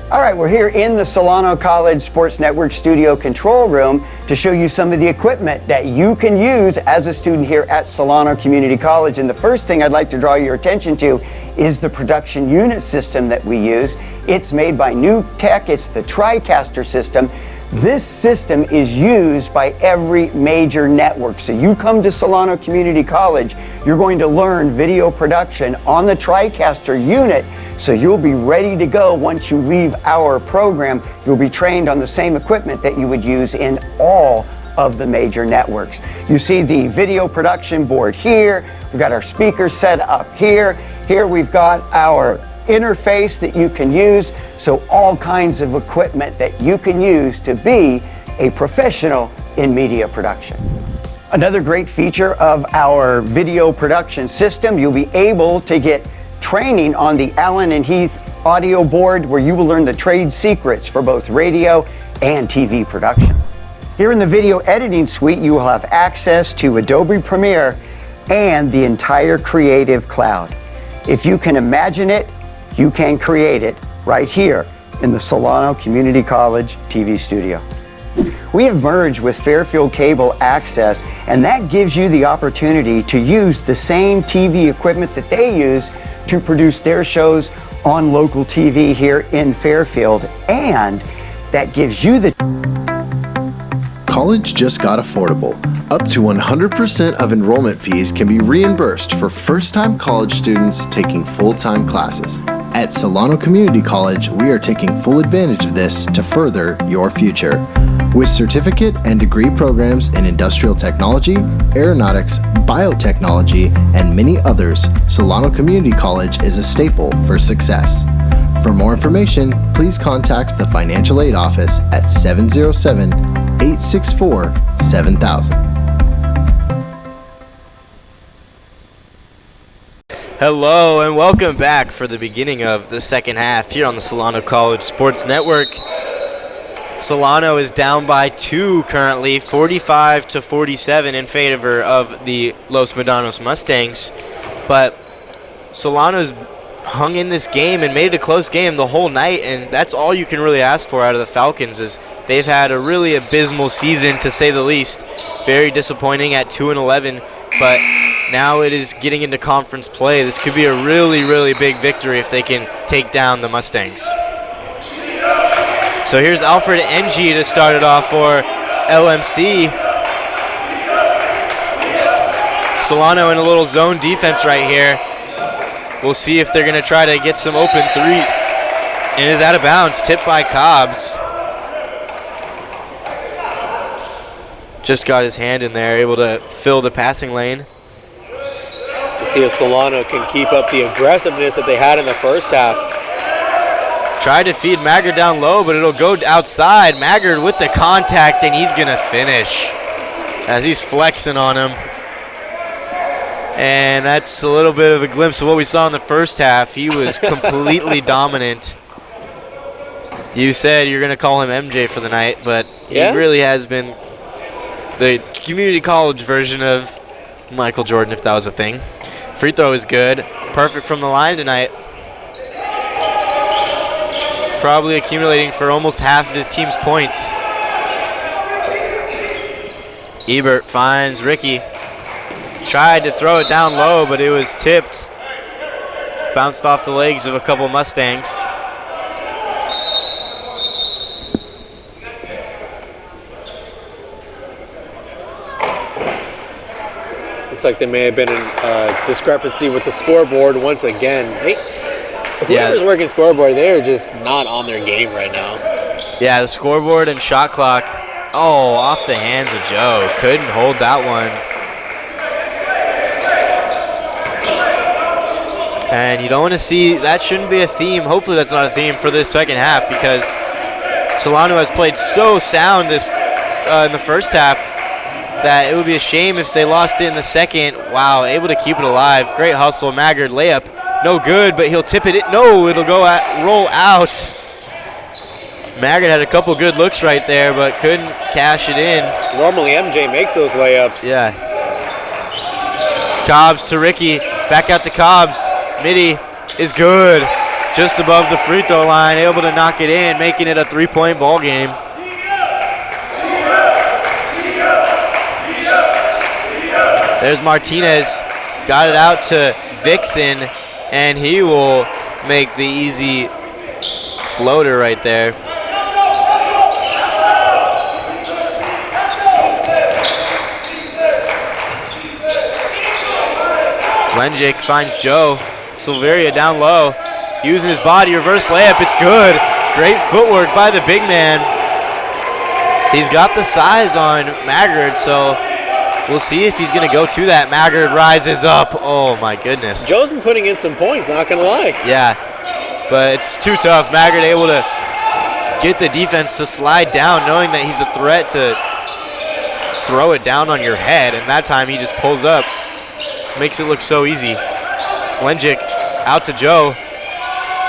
All right, we're here in the Solano College Sports Network studio control room to show you some of the equipment that you can use as a student here at Solano Community College. And the first thing I'd like to draw your attention to is the production unit system that we use. It's made by New Tech. It's the TriCaster system. This system is used by every major network. So you come to Solano Community College, you're going to learn video production on the TriCaster unit. So you'll be ready to go once you leave our program. You'll be trained on the same equipment that you would use in all of the major networks. You see the video production board here. We've got our speakers set up here. Here we've got our interface that you can use. So all kinds of equipment that you can use to be a professional in media production. Another great feature of our video production system, you'll be able to get training on the Allen and Heath audio board, where you will learn the trade secrets for both radio and TV production. Here in the video editing suite, you will have access to Adobe Premiere and the entire Creative Cloud. If you can imagine it, you can create it right here in the Solano Community College TV studio. We have merged with Fairfield Cable Access, and that gives you the opportunity to use the same TV equipment that they use to produce their shows on local TV here in Fairfield, and that gives you the... College just got affordable. Up to 100% of enrollment fees can be reimbursed for first-time college students taking full-time classes. At Solano Community College, we are taking full advantage of this to further your future. With certificate and degree programs in industrial technology, aeronautics, biotechnology, and many others, Solano Community College is a staple for success. For more information, please contact the Financial Aid Office at 707-864-7000. Hello and welcome back for the beginning of the second half here on the Solano College Sports Network. Solano is down by 2 currently, 45-47 in favor of the Los Medanos Mustangs. But Solano's hung in this game and made it a close game the whole night, and that's all you can really ask for out of the Falcons. Is they've had a really abysmal season, to say the least. Very disappointing at 2-11, but now it is getting into conference play. This could be a really, really big victory if they can take down the Mustangs. So here's Alfred Ng to start it off for LMC. Solano in a little zone defense right here. We'll see if they're going to try to get some open threes. And is out of bounds, tipped by Cobbs. Just got his hand in there, able to fill the passing lane. Let's see if Solano can keep up the aggressiveness that they had in the first half. Tried to feed Maggard down low, but it'll go outside. Maggard with the contact, and he's going to finish as he's flexing on him. And that's a little bit of a glimpse of what we saw in the first half. He was completely dominant. You said you're going to call him MJ for the night, but he really has been the community college version of Michael Jordan, if that was a thing. Free throw is good. Perfect from the line tonight. Probably accumulating for almost half of his team's points. Ebert finds Ricky. Tried to throw it down low, but it was tipped. Bounced off the legs of a couple Mustangs. Looks like there may have been a discrepancy with the scoreboard once again. Whoever's working scoreboard, they're just not on their game right now. Yeah, the scoreboard and shot clock. Oh, off the hands of Joe. Couldn't hold that one. And you don't want to see, that shouldn't be a theme. Hopefully that's not a theme for this second half, because Solano has played so sound this in the first half that it would be a shame if they lost it in the second. Wow, able to keep it alive. Great hustle. Maggard layup. No good, but he'll tip it. No, it'll roll out. Maggard had a couple good looks right there, but couldn't cash it in. Normally MJ makes those layups. Yeah. Cobbs to Ricky. Back out to Cobbs. Midi is good. Just above the free throw line. Able to knock it in, making it a 3-point ball game. There's Martinez. Got it out to Vixen, and he will make the easy floater right there. Lenjic finds Joe. Silveria down low. Using his body, reverse layup. It's good. Great footwork by the big man. He's got the size on Maggard, so we'll see if he's going to go to that. Maggard rises up. Oh, my goodness. Joe's been putting in some points, not going to lie. Yeah, but it's too tough. Maggard able to get the defense to slide down, knowing that he's a threat to throw it down on your head, and that time he just pulls up. Makes it look so easy. Lenjic out to Joe.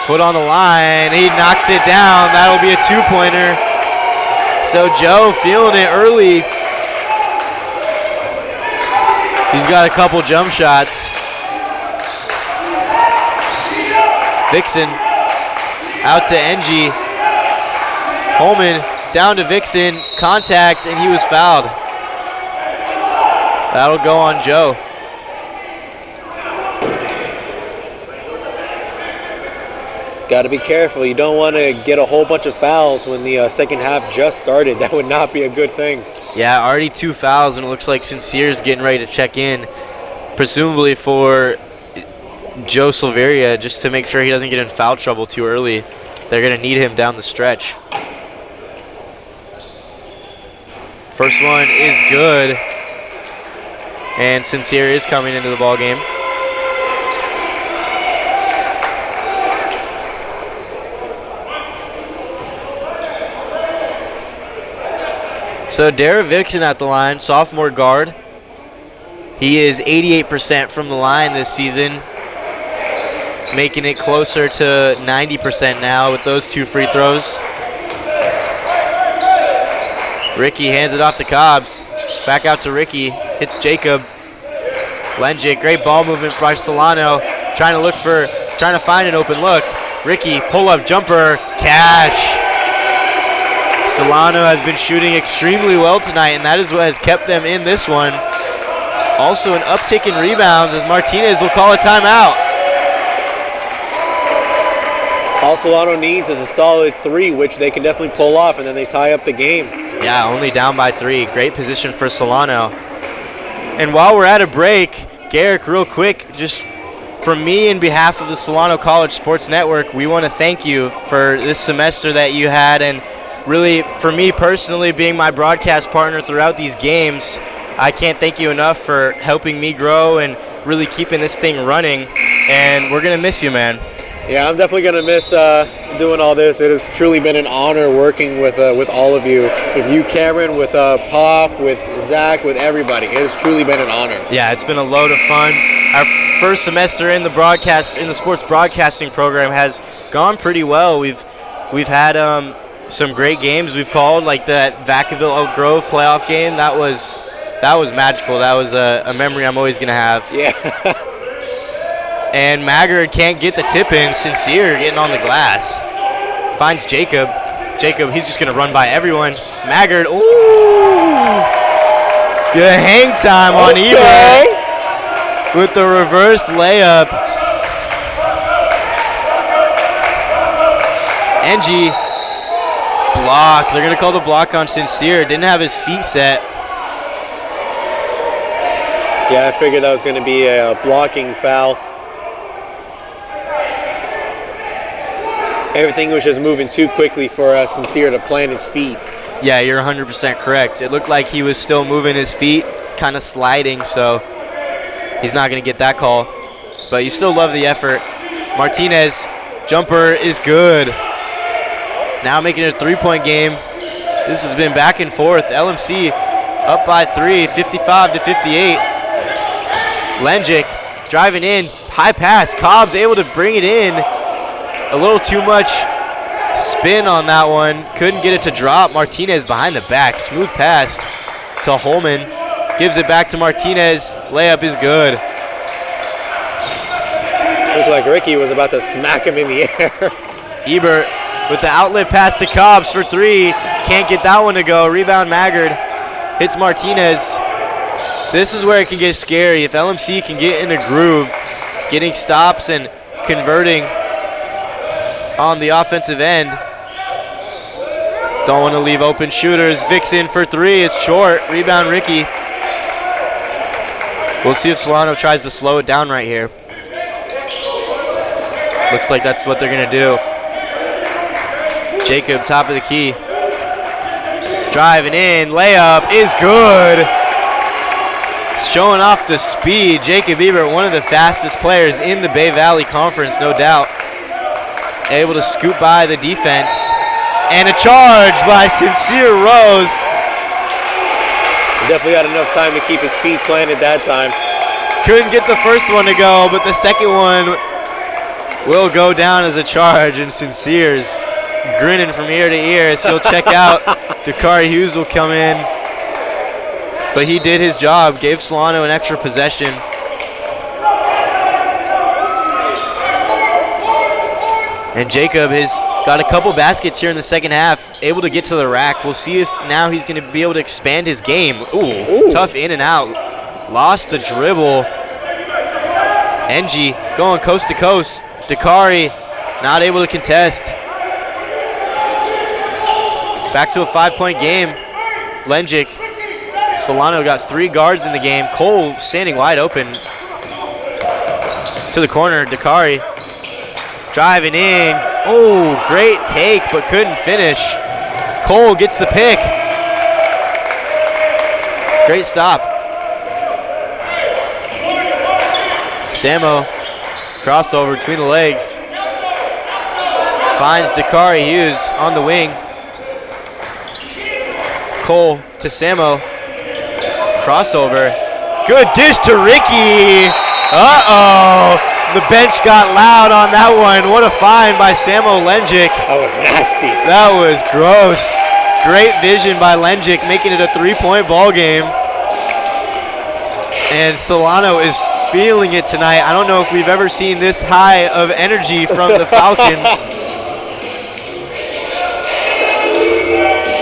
Foot on the line. He knocks it down. That'll be a two-pointer. So Joe feeling it early. He's got a couple jump shots. Vixen out to NG. Holman down to Vixen. Contact, and he was fouled. That'll go on Joe. Got to be careful. You don't want to get a whole bunch of fouls when the second half just started. That would not be a good thing. Yeah, already 2 fouls, and it looks like Sincere's getting ready to check in, presumably for Joe Silveria, just to make sure he doesn't get in foul trouble too early. They're going to need him down the stretch. First one is good, and Sincere is coming into the ball game. So Dara Vixen at the line, sophomore guard. He is 88% from the line this season, making it closer to 90% now with those 2 free throws. Ricky hands it off to Cobbs. Back out to Ricky. Hits Jacob. Lenjic, great ball movement by Solano. Trying to find an open look. Ricky, pull-up jumper, cash. Solano has been shooting extremely well tonight, and that is what has kept them in this one. Also an uptick in rebounds as Martinez will call a timeout. All Solano needs is a solid 3, which they can definitely pull off, and then they tie up the game. Yeah, only down by 3. Great position for Solano. And while we're at a break, Garrick, real quick, just from me and behalf of the Solano College Sports Network, we want to thank you for this semester that you had, and really, for me personally, being my broadcast partner throughout these games, I can't thank you enough for helping me grow and really keeping this thing running. And we're going to miss you, man. Yeah, I'm definitely going to miss doing all this. It has truly been an honor working with all of you. With you, Cameron, with Poff, with Zach, with everybody. It has truly been an honor. Yeah, it's been a load of fun. Our first semester in the sports broadcasting program has gone pretty well. We've had some great games we've called, like that Vacaville Oak Grove playoff game. That was magical. That was a memory I'm always going to have. Yeah. And Maggard can't get the tip in. Sincere getting on the glass. Finds Jacob. Jacob, he's just going to run by everyone. Maggard, ooh. Good hang time on Ebert with the reverse layup. NG. Block. They're going to call the block on Sincere. Didn't have his feet set. Yeah, I figured that was going to be a blocking foul. Everything was just moving too quickly for Sincere to plant his feet. Yeah, you're 100% correct. It looked like he was still moving his feet, kind of sliding, so he's not going to get that call. But you still love the effort. Martinez, jumper is good. Now making it a 3-point game. This has been back and forth. LMC up by 3, 55 to 58. Lenjic driving in, high pass. Cobb's able to bring it in. A little too much spin on that one. Couldn't get it to drop. Martinez behind the back. Smooth pass to Holman. Gives it back to Martinez. Layup is good. Looked like Ricky was about to smack him in the air. Ebert with the outlet pass to Cobbs for 3. Can't get that one to go. Rebound Maggard. Hits Martinez. This is where it can get scary. If LMC can get in a groove, getting stops and converting on the offensive end. Don't want to leave open shooters. Vixen for 3. It's short. Rebound Ricky. We'll see if Solano tries to slow it down right here. Looks like that's what they're going to do. Jacob, top of the key. Driving in. Layup is good. Showing off the speed. Jacob Ebert, one of the fastest players in the Bay Valley Conference, no doubt. Able to scoop by the defense. And a charge by Sincere Rose. He definitely had enough time to keep his feet planted that time. Couldn't get the first one to go, but the second one will go down as a charge, and Sincere's grinning from ear to ear as he'll check out. Dakari Hughes will come in. But he did his job, gave Solano an extra possession. And Jacob has got a couple baskets here in the second half, able to get to the rack. We'll see if now he's going to be able to expand his game. Ooh, tough in and out. Lost the dribble. Engie going coast to coast. Dakari not able to contest. Back to a 5-point game. Lenjic. Solano got 3 guards in the game. Cole standing wide open. To the corner, Dakari. Driving in. Oh, great take, but couldn't finish. Cole gets the pick. Great stop. Samo, crossover between the legs. Finds Dakari Hughes on the wing. Cole to Samo. Crossover. Good dish to Ricky. Uh-oh. The bench got loud on that one. What a find by Samo Lenjic. That was nasty. That was gross. Great vision by Lenjic, making it a 3-point ball game. And Solano is feeling it tonight. I don't know if we've ever seen this high of energy from the Falcons.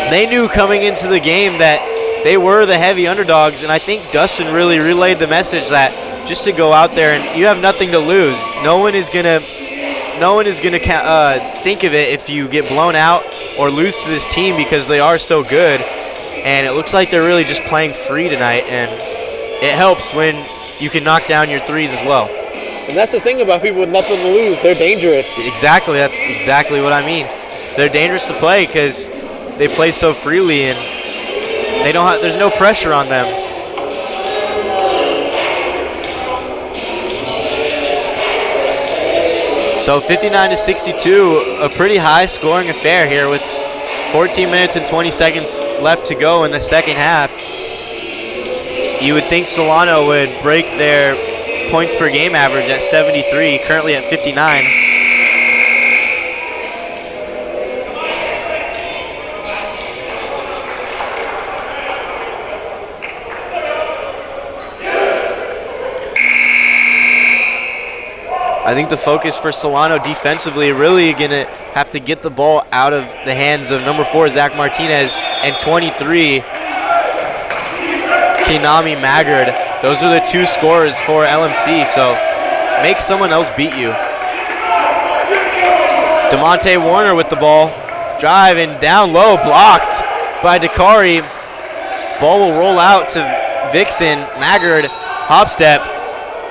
They knew coming into the game that they were the heavy underdogs, and I think Dustin really relayed the message that just to go out there and you have nothing to lose. No one is gonna think of it if you get blown out or lose to this team because they are so good. And it looks like they're really just playing free tonight, and it helps when you can knock down your threes as well. And that's the thing about people with nothing to lose. They're dangerous. Exactly. That's exactly what I mean. They're dangerous to play because they play so freely and they don't have, there's no pressure on them. So 59-62, a pretty high scoring affair here with 14 minutes and 20 seconds left to go in the second half. You would think Solano would break their points per game average at 73, currently at 59. I think the focus for Solano defensively really going to have to get the ball out of the hands of number 4, Zach Martinez, and 23, Kinami Maggard. Those are the 2 scorers for LMC, so make someone else beat you. DeMonte Warner with the ball. Driving down low, blocked by Dakari. Ball will roll out to Vixen. Maggard, hop step.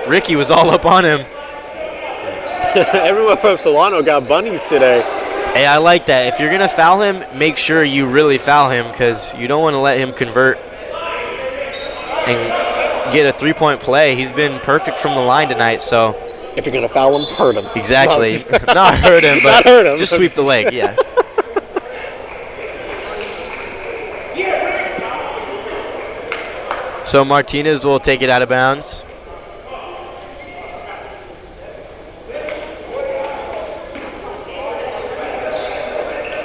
Ricky was all up on him. Everyone from Solano got bunnies today. Hey, I like that. If you're going to foul him, make sure you really foul him because you don't want to let him convert and get a 3-point play. He's been perfect from the line tonight, so. If you're going to foul him, hurt him. Exactly. Not hurt him, but Not hurt him. Just sweep the leg, yeah. So Martinez will take it out of bounds.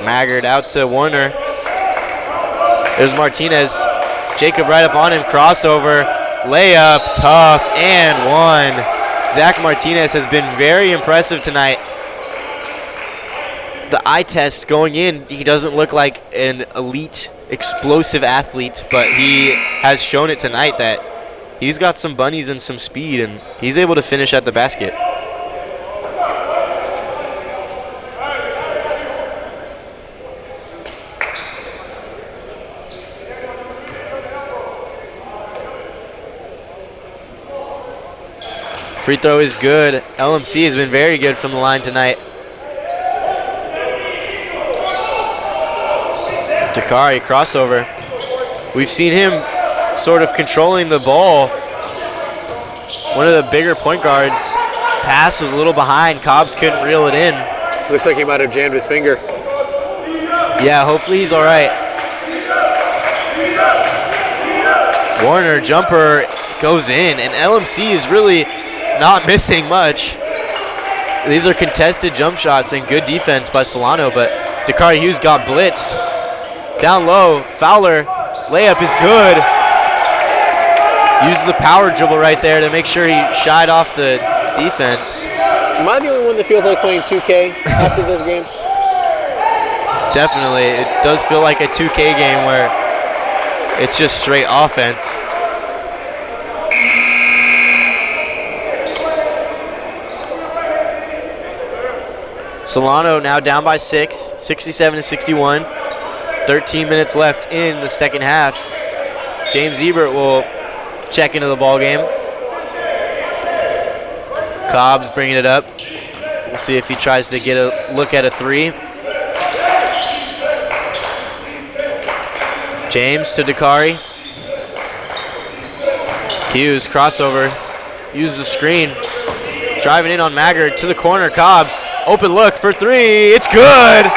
Maggard out to Warner. There's Martinez. Jacob right up on him. Crossover. Layup. Tough. And one. Zach Martinez has been very impressive tonight. The eye test going in, he doesn't look like an elite, explosive athlete, but he has shown it tonight that he's got some bunnies and some speed, and he's able to finish at the basket. Free throw is good. LMC has been very good from the line tonight. Dakari crossover. We've seen him sort of controlling the ball. One of the bigger point guards. Pass was a little behind. Cobbs couldn't reel it in. Looks like he might have jammed his finger. Yeah, hopefully he's all right. Warner jumper goes in, and LMC is really not missing much. These are contested jump shots and good defense by Solano, but Dakari Hughes got blitzed. Down low, Fowler, layup is good. Used the power dribble right there to make sure he shied off the defense. Am I the only one that feels like playing 2K after this game? Definitely, it does feel like a 2K game where it's just straight offense. Solano now down by 6, 67-61. 13 minutes left in the second half. James Ebert will check into the ball game. Cobbs bringing it up. We'll see if he tries to get a look at a three. James to Dakari. Hughes crossover. Uses the screen. Driving in on Maggard to the corner. Cobbs. Open look for three. It's good.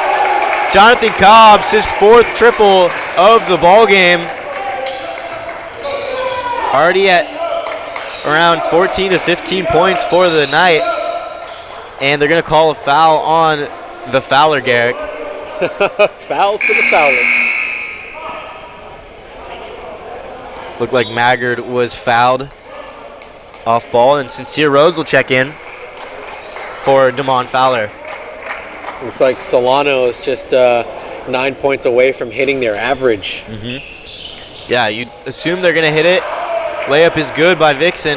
Jonathan Cobbs, his 4th triple of the ball game. Already at around 14 to 15 points for the night. And they're going to call a foul on the Fowler, Garrick. Foul to the Fowler. Looked like Maggard was fouled off ball, and Sincere Rose will check in for Damon Fowler. Looks like Solano is just 9 points away from hitting their average. Mm-hmm. Yeah, you assume they're going to hit it. Layup is good by Vixen.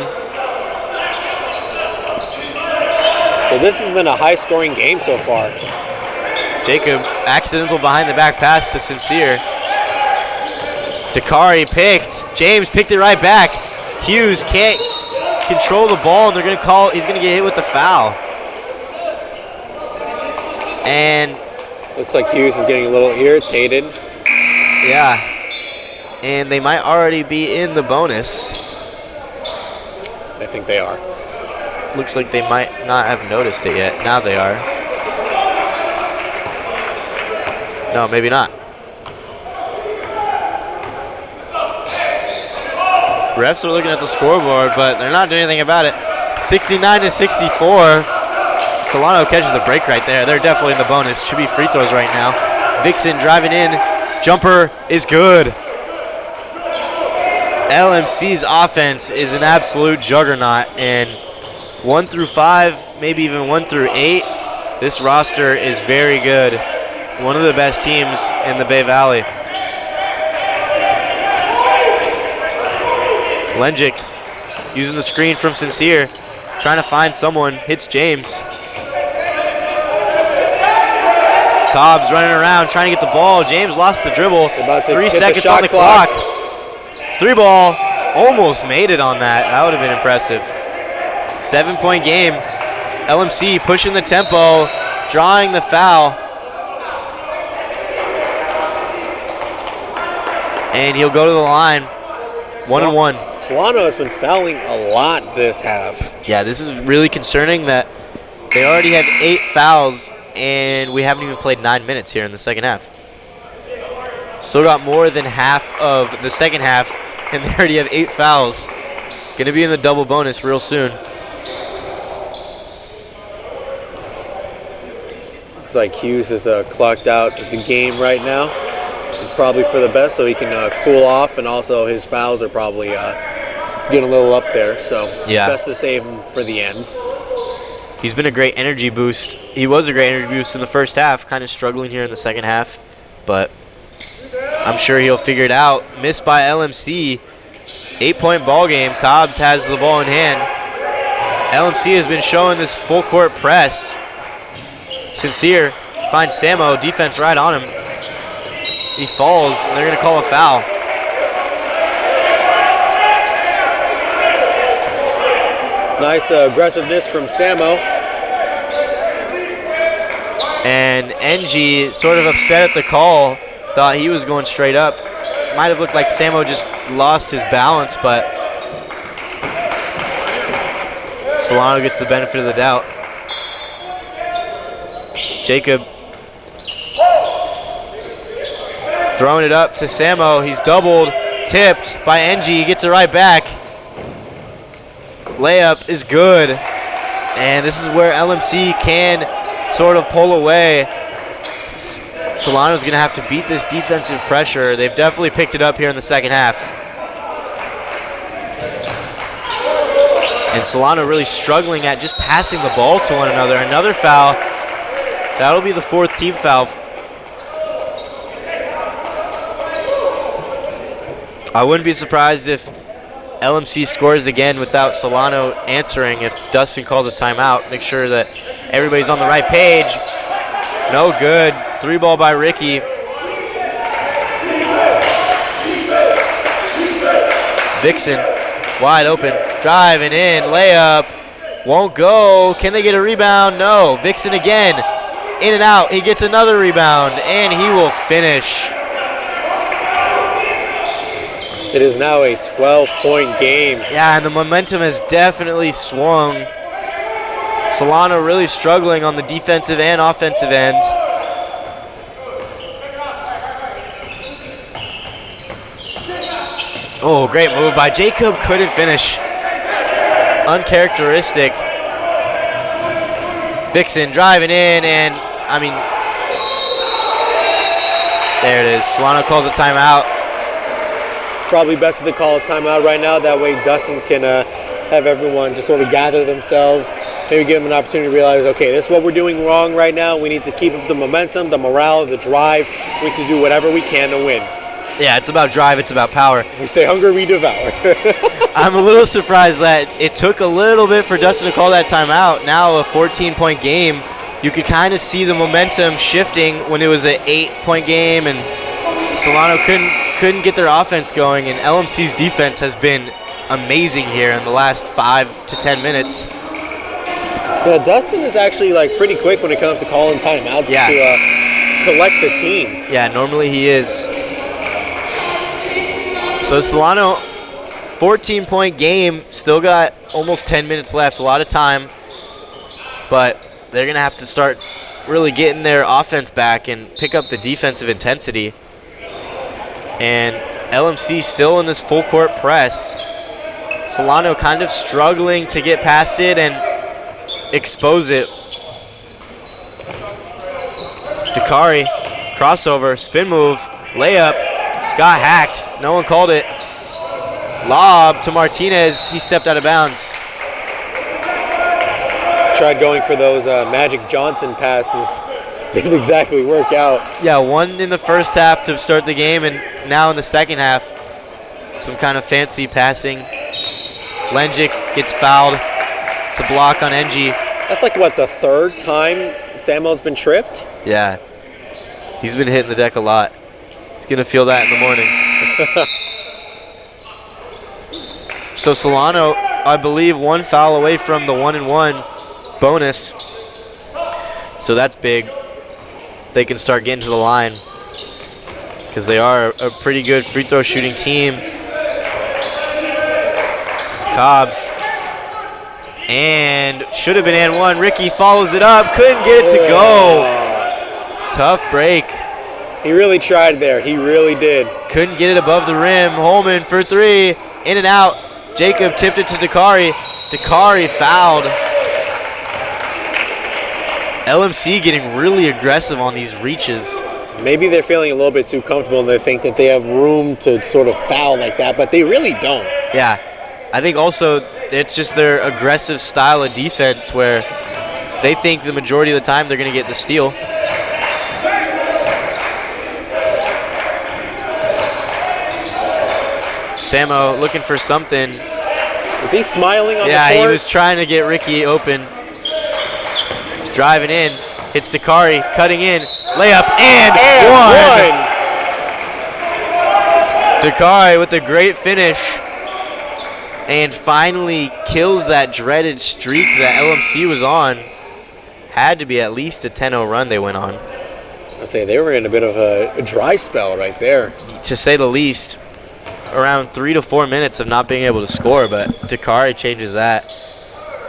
So this has been a high-scoring game so far. Jacob, accidental behind the back pass to Sincere. Dakari picked. James picked it right back. Hughes can't control the ball, and they're going to call. He's going to get hit with the foul. And looks like Hughes is getting a little irritated. Yeah. And they might already be in the bonus. I think they are. Looks like they might not have noticed it yet. Now they are. No, maybe not. Refs are looking at the scoreboard, but they're not doing anything about it. 69-64. Solano catches a break right there. They're definitely in the bonus. Should be free throws right now. Vixen driving in. Jumper is good. LMC's offense is an absolute juggernaut, and 1 through 5, maybe even 1 through 8, this roster is very good. One of the best teams in the Bay Valley. Lenjic using the screen from Sincere, trying to find someone, hits James. Cobbs running around, trying to get the ball. James lost the dribble. 3 seconds on the clock. 3 ball, almost made it on that. That would have been impressive. 7-point game. LMC pushing the tempo, drawing the foul. And he'll go to the line. 1-1. Solano has been fouling a lot this half. Yeah, this is really concerning that they already have 8 fouls, and we haven't even played 9 minutes here in the second half. Still got more than half of the second half and they already have 8 fouls. Going to be in the double bonus real soon. Looks like Hughes is clocked out of the game right now. It's probably for the best so he can cool off, and also his fouls are probably getting a little up there, so yeah. It's best to save him for the end. He's been a great energy boost. He was a great energy boost in the first half, kind of struggling here in the second half, but I'm sure he'll figure it out. Missed by LMC. 8-point ball game. Cobbs has the ball in hand. LMC has been showing this full court press. Sincere finds Samo, defense right on him. He falls, and they're going to call a foul. Nice aggressiveness from Samo. And NG sort of upset at the call. Thought he was going straight up. Might have looked like Samo just lost his balance, but Solano gets the benefit of the doubt. Jacob throwing it up to Samo. He's doubled, tipped by NG. He gets it right back. Layup is good. And this is where LMC can sort of pull away. Solano's going to have to beat this defensive pressure. They've definitely picked it up here in the second half. And Solano really struggling at just passing the ball to one another. Another foul. That'll be the 4th team foul. I wouldn't be surprised if LMC scores again without Solano answering if Dustin calls a timeout. Make sure that everybody's on the right page. No good. 3 ball by Ricky. Vixen, wide open, driving in, layup, won't go. Can they get a rebound? No. Vixen again, in and out. He gets another rebound, and he will finish. It is now a 12-point game. Yeah, and the momentum has definitely swung. Solano really struggling on the defensive and offensive end. Oh, great move by Jacob. Couldn't finish. Uncharacteristic. Vixen driving in, and I mean, there it is. Solano calls a timeout. It's probably best to call a timeout right now. That way Dustin can have everyone just sort of gather themselves. Maybe give them an opportunity to realize, okay, this is what we're doing wrong right now. We need to keep up the momentum, the morale, the drive. We need to do whatever we can to win. Yeah, it's about drive, it's about power. We say hunger, we devour. I'm a little surprised that it took a little bit for Dustin to call that timeout. Now a 14-point game. You could kind of see the momentum shifting when it was an 8-point game, and Solano couldn't get their offense going, and LMC's defense has been amazing here in the last 5 to 10 minutes. Yeah, Dustin is actually like pretty quick when it comes to calling timeouts to collect the team. Yeah, normally he is. So Solano, 14-point game, still got almost 10 minutes left, a lot of time, but they're going to have to start really getting their offense back and pick up the defensive intensity. And LMC still in this full court press. Solano kind of struggling to get past it and expose it. Dakari, crossover, spin move, layup, got hacked. No one called it. Lob to Martinez. He stepped out of bounds. Tried going for those Magic Johnson passes. Didn't exactly work out. Yeah, one in the first half to start the game, and now in the second half, some kind of fancy passing. Lenjic gets fouled. It's a block on NG. That's like, what, the 3rd time Samo's been tripped? Yeah. He's been hitting the deck a lot. He's going to feel that in the morning. So Solano, I believe, 1 foul away from the 1-and-1 bonus. So that's big. They can start getting to the line because they are a pretty good free throw shooting team. Cobbs. And should have been and 1. Ricky follows it up. Couldn't get it to go. Tough break. He really tried there. He really did. Couldn't get it above the rim. Holman for three. In and out. Jacob tipped it to Dakari. Dakari fouled. LMC getting really aggressive on these reaches. Maybe they're feeling a little bit too comfortable and they think that they have room to sort of foul like that, but they really don't. Yeah. I think also it's just their aggressive style of defense where they think the majority of the time they're going to get the steal. Samo looking for something. Is he smiling on the court? Yeah, he was trying to get Ricky open. Driving in. Hits Dakari, cutting in. Layup and one. Dakari with a great finish. And finally kills that dreaded streak that LMC was on. Had to be at least a 10-0 run they went on. I'd say they were in a bit of a dry spell right there. To say the least, around 3 to 4 minutes of not being able to score, but Dakari changes that.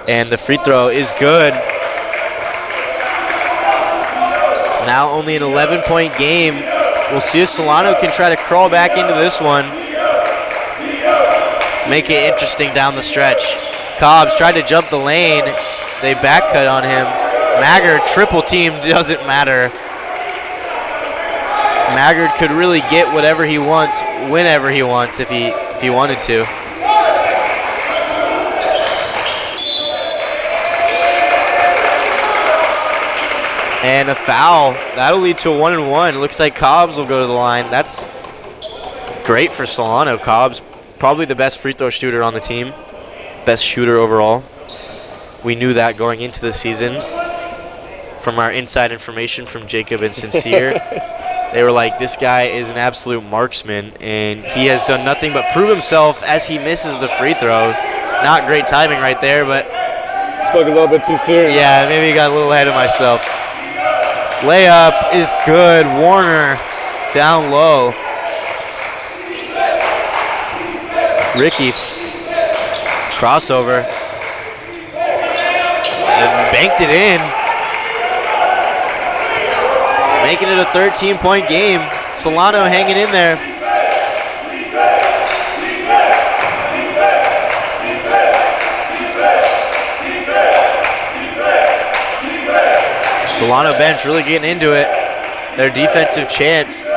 And the free throw is good. Now only an 11-point game. We'll see if Solano can try to crawl back into this one. Make it interesting down the stretch. Cobbs tried to jump the lane. They back cut on him. Maggard triple team, doesn't matter. Maggard could really get whatever he wants, whenever he wants, if he wanted to. And a foul. That'll lead to a 1-and-1. Looks like Cobbs will go to the line. That's great for Solano. Cobbs, probably the best free throw shooter on the team. Best shooter overall. We knew that going into the season from our inside information from Jacob and Sincere. They were like, this guy is an absolute marksman, and he has done nothing but prove himself as he misses the free throw. Not great timing right there, but... Spoke a little bit too soon. Yeah, maybe got a little ahead of myself. Layup is good. Warner down low. Ricky. Crossover. And banked it in. Making it a 13-point game. Solano hanging in there. Solano bench really getting into it. Their defensive chance.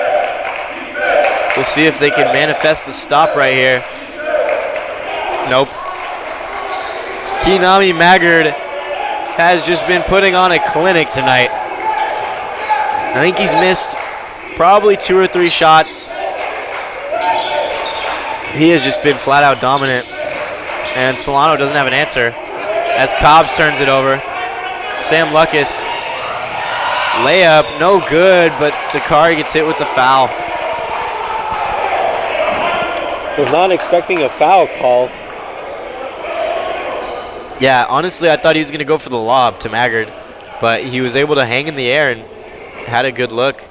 We'll see if they can manifest the stop right here. Nope. Kinami Maggard has just been putting on a clinic tonight. I think he's missed probably 2 or 3 shots. He has just been flat out dominant. And Solano doesn't have an answer as Cobbs turns it over. Sam Lucas. Layup, no good, but Dakari gets hit with the foul. Was not expecting a foul call. Yeah, honestly, I thought he was going to go for the lob to Maggard, but he was able to hang in the air and had a good look.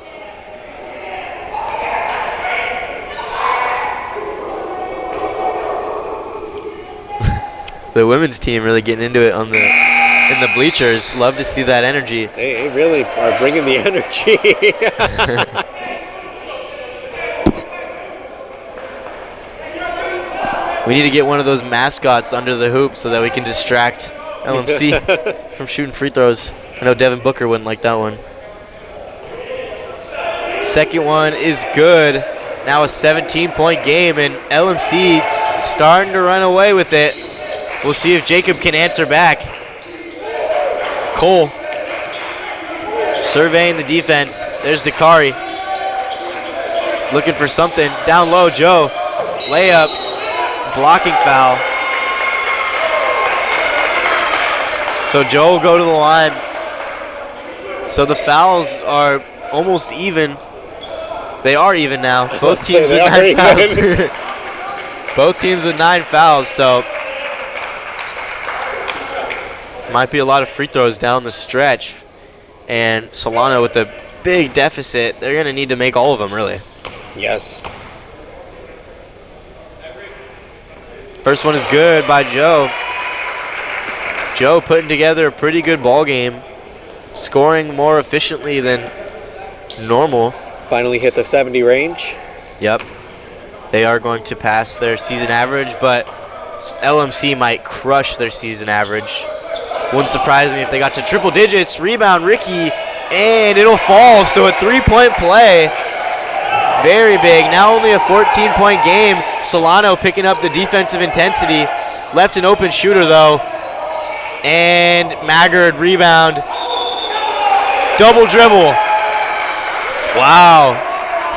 The women's team really getting into it on in the bleachers. Love to see that energy. They really are bringing the energy. We need to get one of those mascots under the hoop so that we can distract LMC from shooting free throws. I know Devin Booker wouldn't like that one. Second one is good. Now a 17-point game, and LMC starting to run away with it. We'll see if Jacob can answer back. Cole surveying the defense. There's Dakari. Looking for something. Down low, Joe. Layup. Blocking foul. So Joe will go to the line. So the fouls are almost even. They are even now. Both teams with 9 fouls. Both teams with 9 fouls, so might be a lot of free throws down the stretch. And Solano with a big deficit. They're going to need to make all of them, really. Yes. First one is good by Joe. Joe putting together a pretty good ball game, scoring more efficiently than normal Finally hit the 70 range. Yep. They are going to pass their season average, but LMC might crush their season average. Wouldn't surprise me if they got to triple digits. Rebound, Ricky, and it'll fall. So a 3-point play. Very big. Now only a 14-point game. Solano picking up the defensive intensity. Left an open shooter, though. And Maggard rebound. Double dribble. Wow.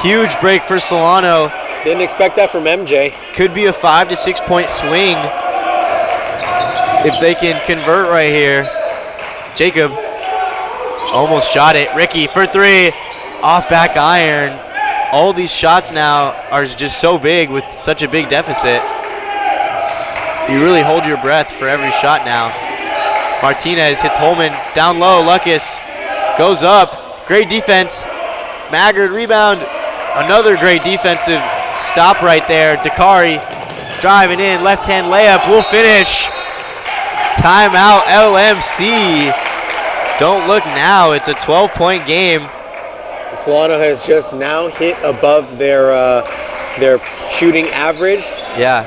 Huge break for Solano. Didn't expect that from MJ. Could be a 5 to 6 point swing if they can convert right here. Jacob almost shot it. Ricky for 3. Off back iron. All these shots now are just so big with such a big deficit. You really hold your breath for every shot now. Martinez hits Holman down low. Lucas goes up. Great defense. Maggard rebound. Another great defensive stop right there. Dakari driving in. Left-hand layup. Will finish. Timeout LMC. Don't look now. It's a 12-point game. Solano has just now hit above their shooting average. Yeah.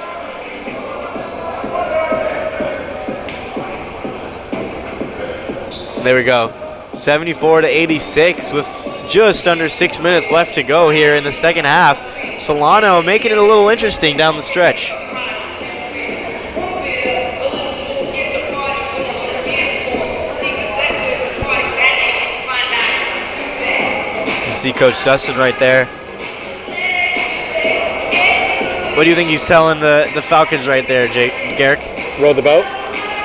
There we go. 74 to 86 with just under 6 minutes left to go here in the second half. Solano making it a little interesting down the stretch. You can see Coach Dustin right there. What do you think he's telling the Falcons right there, Garrick? Row the boat.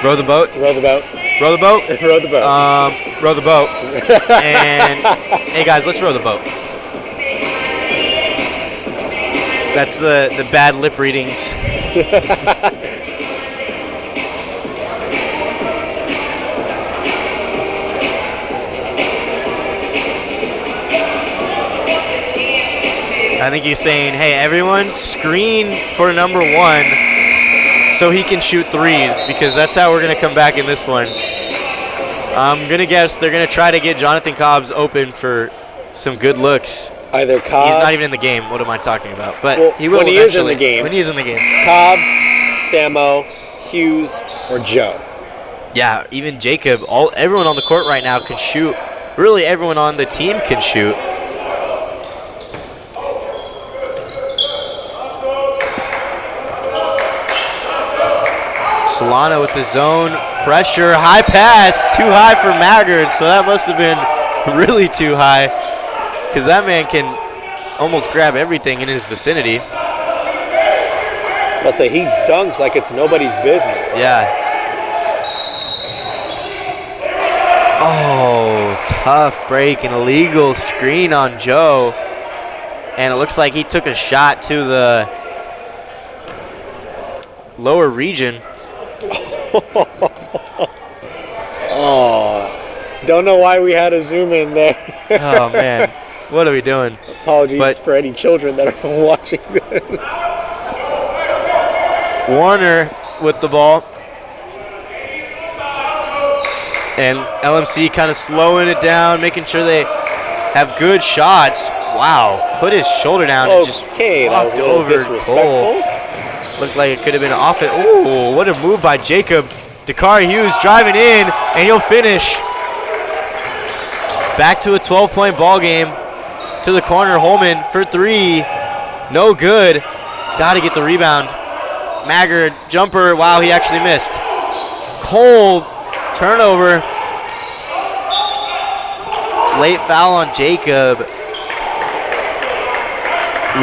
Row the boat? Row the boat. Row the boat? Row the boat. Row the boat. And, hey guys, let's row the boat. That's the bad lip readings. I think he's saying, hey, everyone, screen for number 1 so he can shoot threes, because that's how we're going to come back in this one. I'm going to guess they're going to try to get Jonathan Cobbs open for some good looks. Either Cobbs. He's not even in the game. What am I talking about? But well, he will when he is in the eventually. game. When he is in the game. Cobbs, Samo, Hughes, or Joe. Yeah, even Jacob. Everyone on the court right now can shoot. Really, everyone on the team can shoot. Solano with the zone pressure, high pass, too high for Maggard, so that must have been really too high, because that man can almost grab everything in his vicinity. Let's say he dunks like it's nobody's business. Yeah. Oh, tough break, an illegal screen on Joe, and it looks like he took a shot to the lower region. Oh, don't know why we had to zoom in there. Oh man, what are we doing? Apologies for any children that are watching this. Warner with the ball, and LMC kind of slowing it down, making sure they have good shots. Wow, put his shoulder down and just that was a little over disrespectful. Looked like it could have been off it. Ooh, what a move by Jacob. Dakari Hughes driving in, and he'll finish. Back to a 12-point ball game. To the corner, Holman for 3. No good. Got to get the rebound. Maggard, jumper. Wow, he actually missed. Cole, turnover. Late foul on Jacob.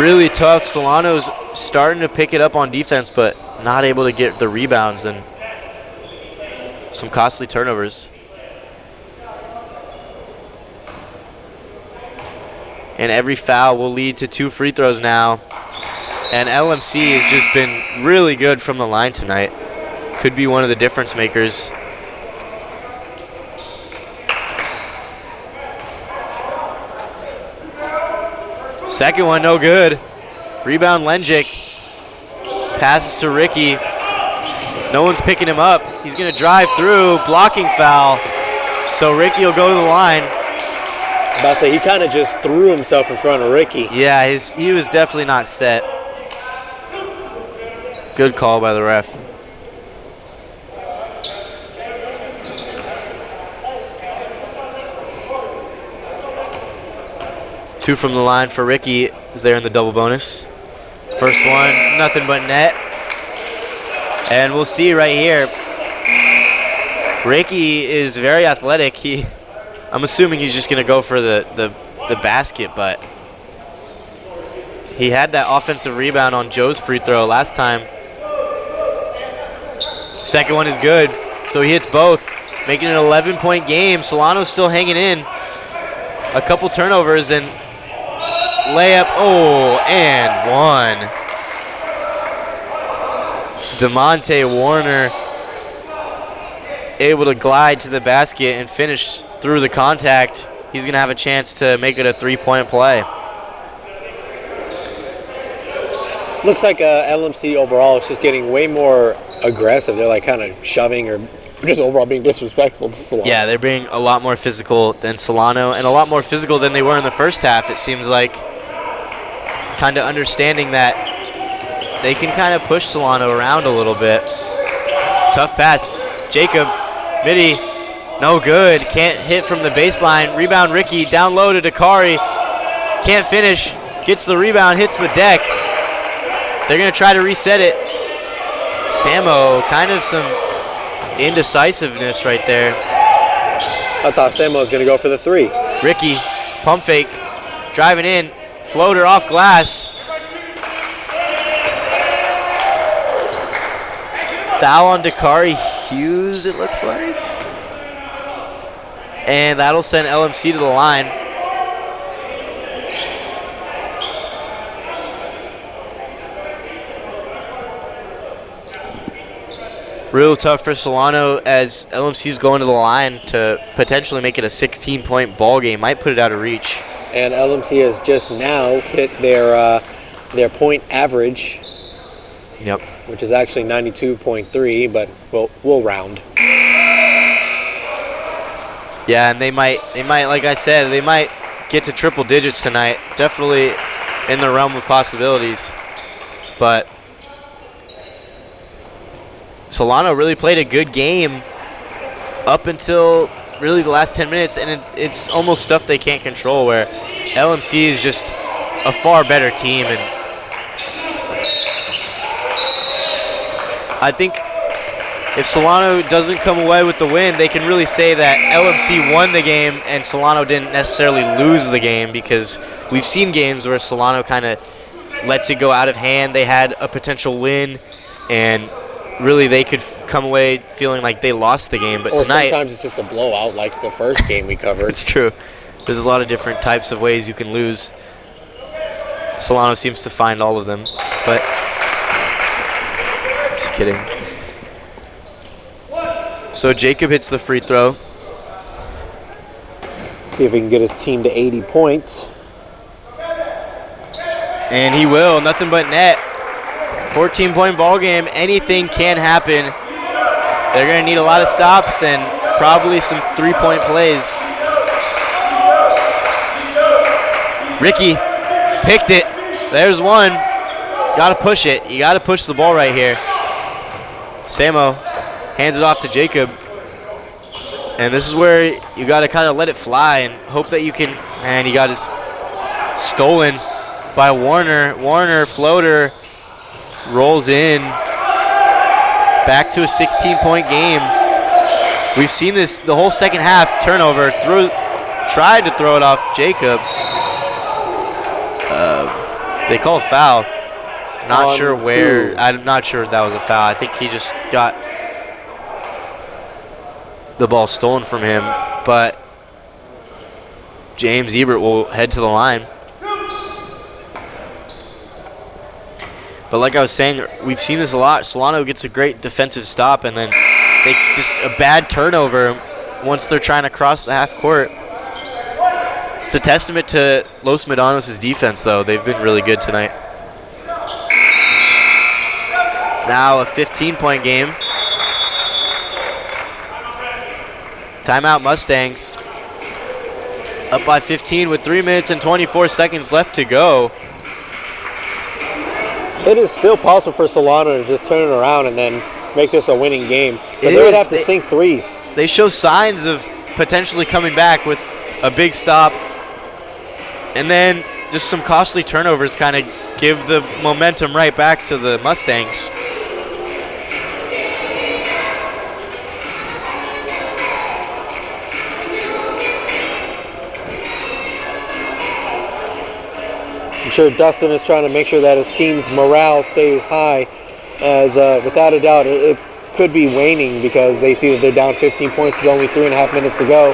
Really tough. Solano's starting to pick it up on defense, but not able to get the rebounds and some costly turnovers. And every foul will lead to 2 free throws now. And LMC has just been really good from the line tonight. Could be one of the difference makers. Second one, no good. Rebound, Lenjic. Passes to Ricky. No one's picking him up. He's going to drive through. Blocking foul. So Ricky will go to the line. About to say, he kind of just threw himself in front of Ricky. Yeah, he was definitely not set. Good call by the ref. Two from the line for Ricky is there in the double bonus. First one, nothing but net. And we'll see right here. Ricky is very athletic. I'm assuming he's just going to go for the basket, but he had that offensive rebound on Joe's free throw last time. Second one is good, so he hits both, making it an 11-point game. Solano's still hanging in. A couple turnovers and layup, and one. DeMonte Warner able to glide to the basket and finish through the contact. He's going to have a chance to make it a 3-point play. Looks like LMC overall is just getting way more aggressive. They're like kind of shoving or just overall being disrespectful to Solano. Yeah, they're being a lot more physical than Solano and a lot more physical than they were in the first half, it seems like. Kind of understanding that they can kind of push Solano around a little bit. Tough pass. Jacob, midi, no good. Can't hit from the baseline. Rebound Ricky, down low to Dakari. Can't finish. Gets the rebound, hits the deck. They're going to try to reset it. Samo, kind of some indecisiveness right there. I thought Samo was going to go for the three. Ricky, pump fake, driving in, floater off glass. Foul on Dakari Hughes, it looks like. And that'll send LMC to the line. Real tough for Solano as LMC's going to the line to potentially make it a 16-point ball game. Might put it out of reach. And LMC has just now hit their point average. Yep. Which is actually 92.3, but we'll round. Yeah, and they might, like I said, they might get to triple digits tonight. Definitely in the realm of possibilities. But Solano really played a good game up until really the last 10 minutes, and it's almost stuff they can't control, where LMC is just a far better team. And I think if Solano doesn't come away with the win, they can really say that LMC won the game and Solano didn't necessarily lose the game, because we've seen games where Solano kind of lets it go out of hand. They had a potential win, and really they could come away feeling like they lost the game. But or tonight, sometimes it's just a blowout like the first game we covered. It's true. There's a lot of different types of ways you can lose. Solano seems to find all of them, but just kidding. So Jacob hits the free throw. See if he can get his team to 80 points. And he will. Nothing but net. 14-point ball game. Anything can happen. They're going to need a lot of stops and probably some three-point plays. Ricky picked it. There's one. Got to push it. You got to push the ball right here. Samo hands it off to Jacob. And this is where you got to kind of let it fly and hope that you can. And he got his stolen by Warner. Warner floater rolls in. Back to a 16-point game. We've seen this the whole second half. Turnover. Tried to throw it off Jacob. They call a foul. Not sure where. I'm not sure if that was a foul. I think he just got the ball stolen from him. But James Ebert will head to the line. But like I was saying, we've seen this a lot. Solano gets a great defensive stop, and then they just a bad turnover once they're trying to cross the half court. It's a testament to Los Medanos' defense, though. They've been really good tonight. Now a 15-point game. Timeout Mustangs. Up by 15 with 3 minutes and 24 seconds left to go. It is still possible for Solano to just turn it around and then make this a winning game. But they would have to sink threes. They show signs of potentially coming back with a big stop. And then just some costly turnovers kind of give the momentum right back to the Mustangs. I'm sure Dustin is trying to make sure that his team's morale stays high, as without a doubt it could be waning because they see that they're down 15 points with only 3.5 minutes to go.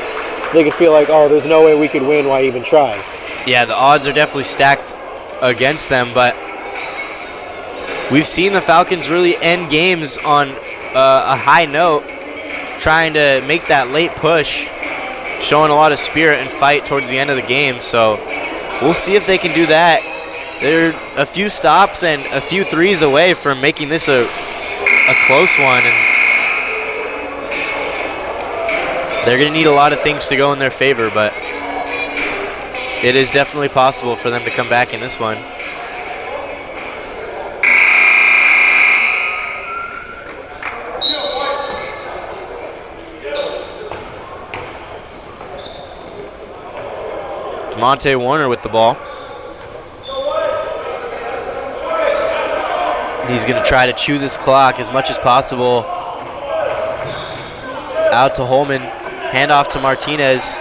They could feel like, oh, there's no way we could win, why even try? Yeah, the odds are definitely stacked against them, but we've seen the Falcons really end games on a high note, trying to make that late push, showing a lot of spirit and fight towards the end of the game. So we'll see if they can do that. They're a few stops and a few threes away from making this a close one, and they're going to need a lot of things to go in their favor, but it is definitely possible for them to come back in this one. DeMonte Warner with the ball. He's going to try to chew this clock as much as possible. Out to Holman. Handoff to Martinez.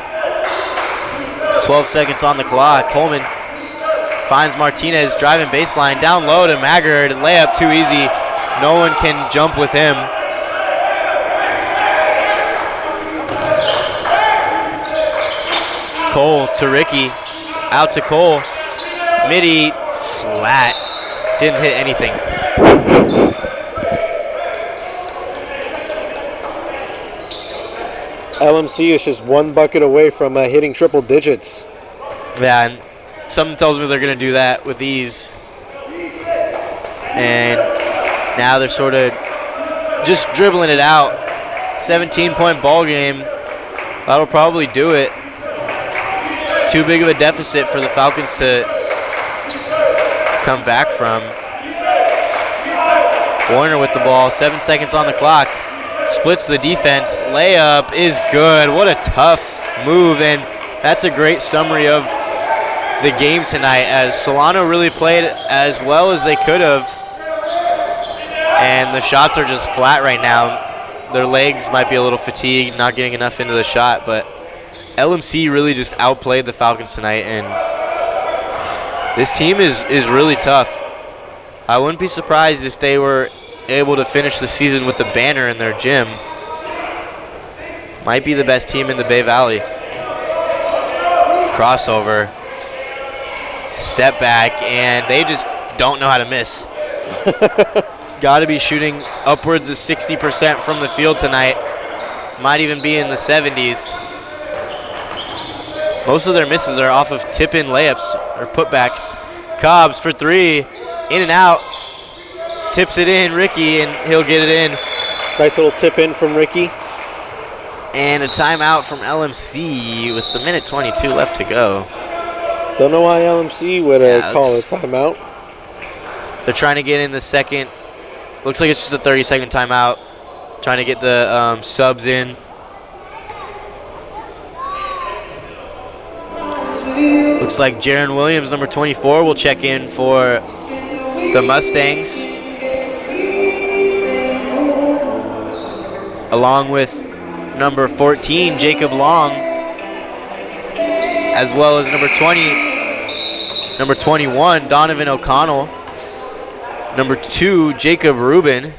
12 seconds on the clock. Holman finds Martinez driving baseline. Down low to Maggard. Layup too easy. No one can jump with him. Cole to Ricky. Out to Cole. Midi flat. Didn't hit anything. LMC is just one bucket away from hitting triple digits. Yeah, and something tells me they're going to do that with ease. And now they're sort of just dribbling it out. 17-point ball game. That'll probably do it. Too big of a deficit for the Falcons to come back from. Warner with the ball, 7 seconds on the clock. Splits the defense. Layup is good. What a tough move, and that's a great summary of the game tonight, as Solano really played as well as they could have, and the shots are just flat right now. Their legs might be a little fatigued, not getting enough into the shot, but LMC really just outplayed the Falcons tonight, and this team is really tough. I wouldn't be surprised if they were able to finish the season with the banner in their gym. Might be the best team in the Bay Valley. Crossover. Step back, and they just don't know how to miss. Got to be shooting upwards of 60% from the field tonight. Might even be in the 70s. Most of their misses are off of tip-in layups or putbacks. Cobbs for three. In and out. Tips it in, Ricky, and he'll get it in. Nice little tip in from Ricky. And a timeout from LMC with the minute 22 left to go. Don't know why LMC would call a timeout. They're trying to get in the second. Looks like it's just a 30-second timeout. Trying to get the subs in. Looks like Jaron Williams, number 24, will check in for the Mustangs, along with number 14, Jacob Long, as well as number 21, Donovan O'Connell, number 2, Jacob Rubin,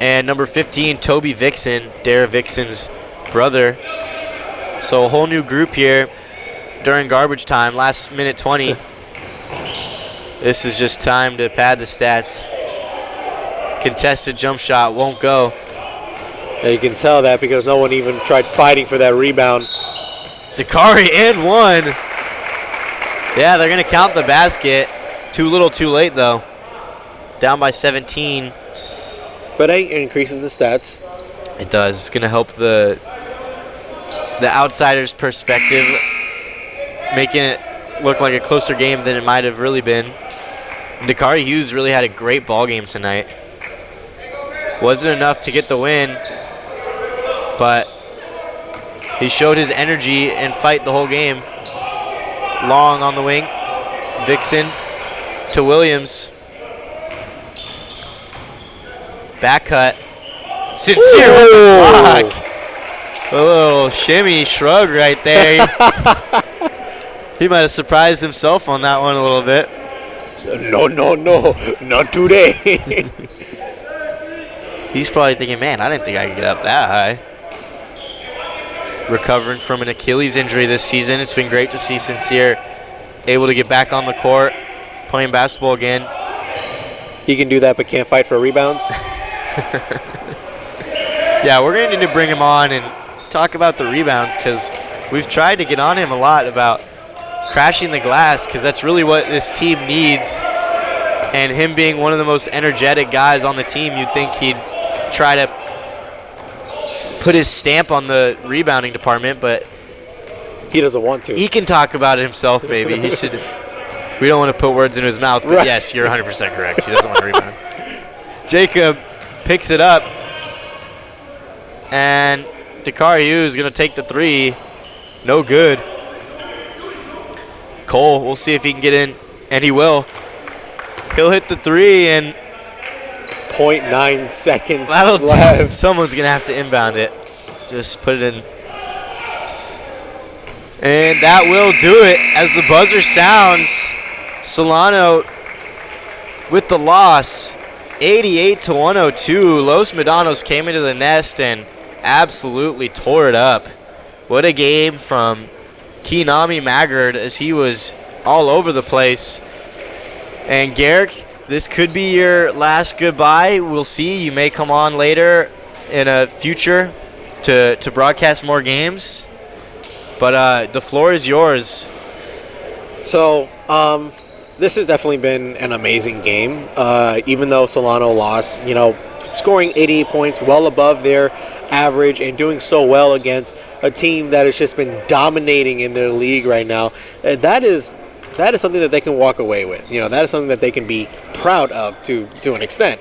and number 15, Toby Vixen, Dara Vixen's brother. So a whole new group here during garbage time, last minute 20. This is just time to pad the stats. Contested jump shot won't go. Yeah, you can tell that because no one even tried fighting for that rebound. Dakari and one. Yeah, they're going to count the basket. Too little, too late, though. Down by 17. But it increases the stats. It does. It's going to help the outsider's perspective, making it look like a closer game than it might have really been. Dakari Hughes really had a great ball game tonight. Wasn't enough to get the win, but he showed his energy and fight the whole game. Long on the wing. Vixen to Williams. Back cut. Sincere with the block. A little shimmy shrug right there. He might have surprised himself on that one a little bit. No, not today. He's probably thinking, man, I didn't think I could get up that high. Recovering from an Achilles injury this season. It's been great to see Sincere able to get back on the court, playing basketball again. He can do that but can't fight for rebounds. Yeah, we're going to need to bring him on and talk about the rebounds, because we've tried to get on him a lot about crashing the glass, because that's really what this team needs. And him being one of the most energetic guys on the team, you'd think he'd try to put his stamp on the rebounding department, but he doesn't want to. He can talk about it himself, maybe. He should. We don't want to put words in his mouth, but yes, you're 100% correct. He doesn't want to rebound. Jacob picks it up, and Dakari Hughes is going to take the three. No good. Cole, we'll see if he can get in, and he will. He'll hit the three, and 0.9 seconds left. Someone's going to have to inbound it. Just put it in. And that will do it. As the buzzer sounds, Solano with the loss, 88-102. Los Medanos came into the nest and absolutely tore it up. What a game from Kinami Maggard, as he was all over the place. And Garrick, this could be your last goodbye. We'll see. You may come on later in a future to broadcast more games. But the floor is yours. So, this has definitely been an amazing game. Even though Solano lost, scoring 88 points, well above their average, and doing so well against a team that has just been dominating in their league right now. That is something that they can walk away with. That is something that they can be proud of to an extent.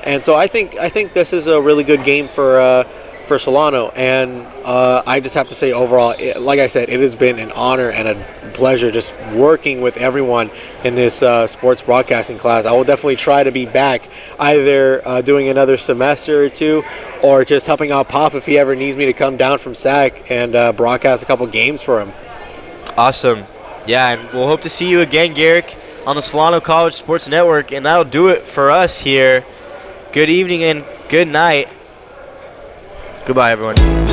And so I think this is a really good game for Solano, and I just have to say overall, like I said, it has been an honor and a pleasure just working with everyone in this sports broadcasting class. I will definitely try to be back, either doing another semester or two, or just helping out Pop if he ever needs me to come down from SAC and broadcast a couple games for him. Awesome. Yeah, and we'll hope to see you again, Garrick, on the Solano College Sports Network, and that'll do it for us here. Good evening and good night. Goodbye, everyone.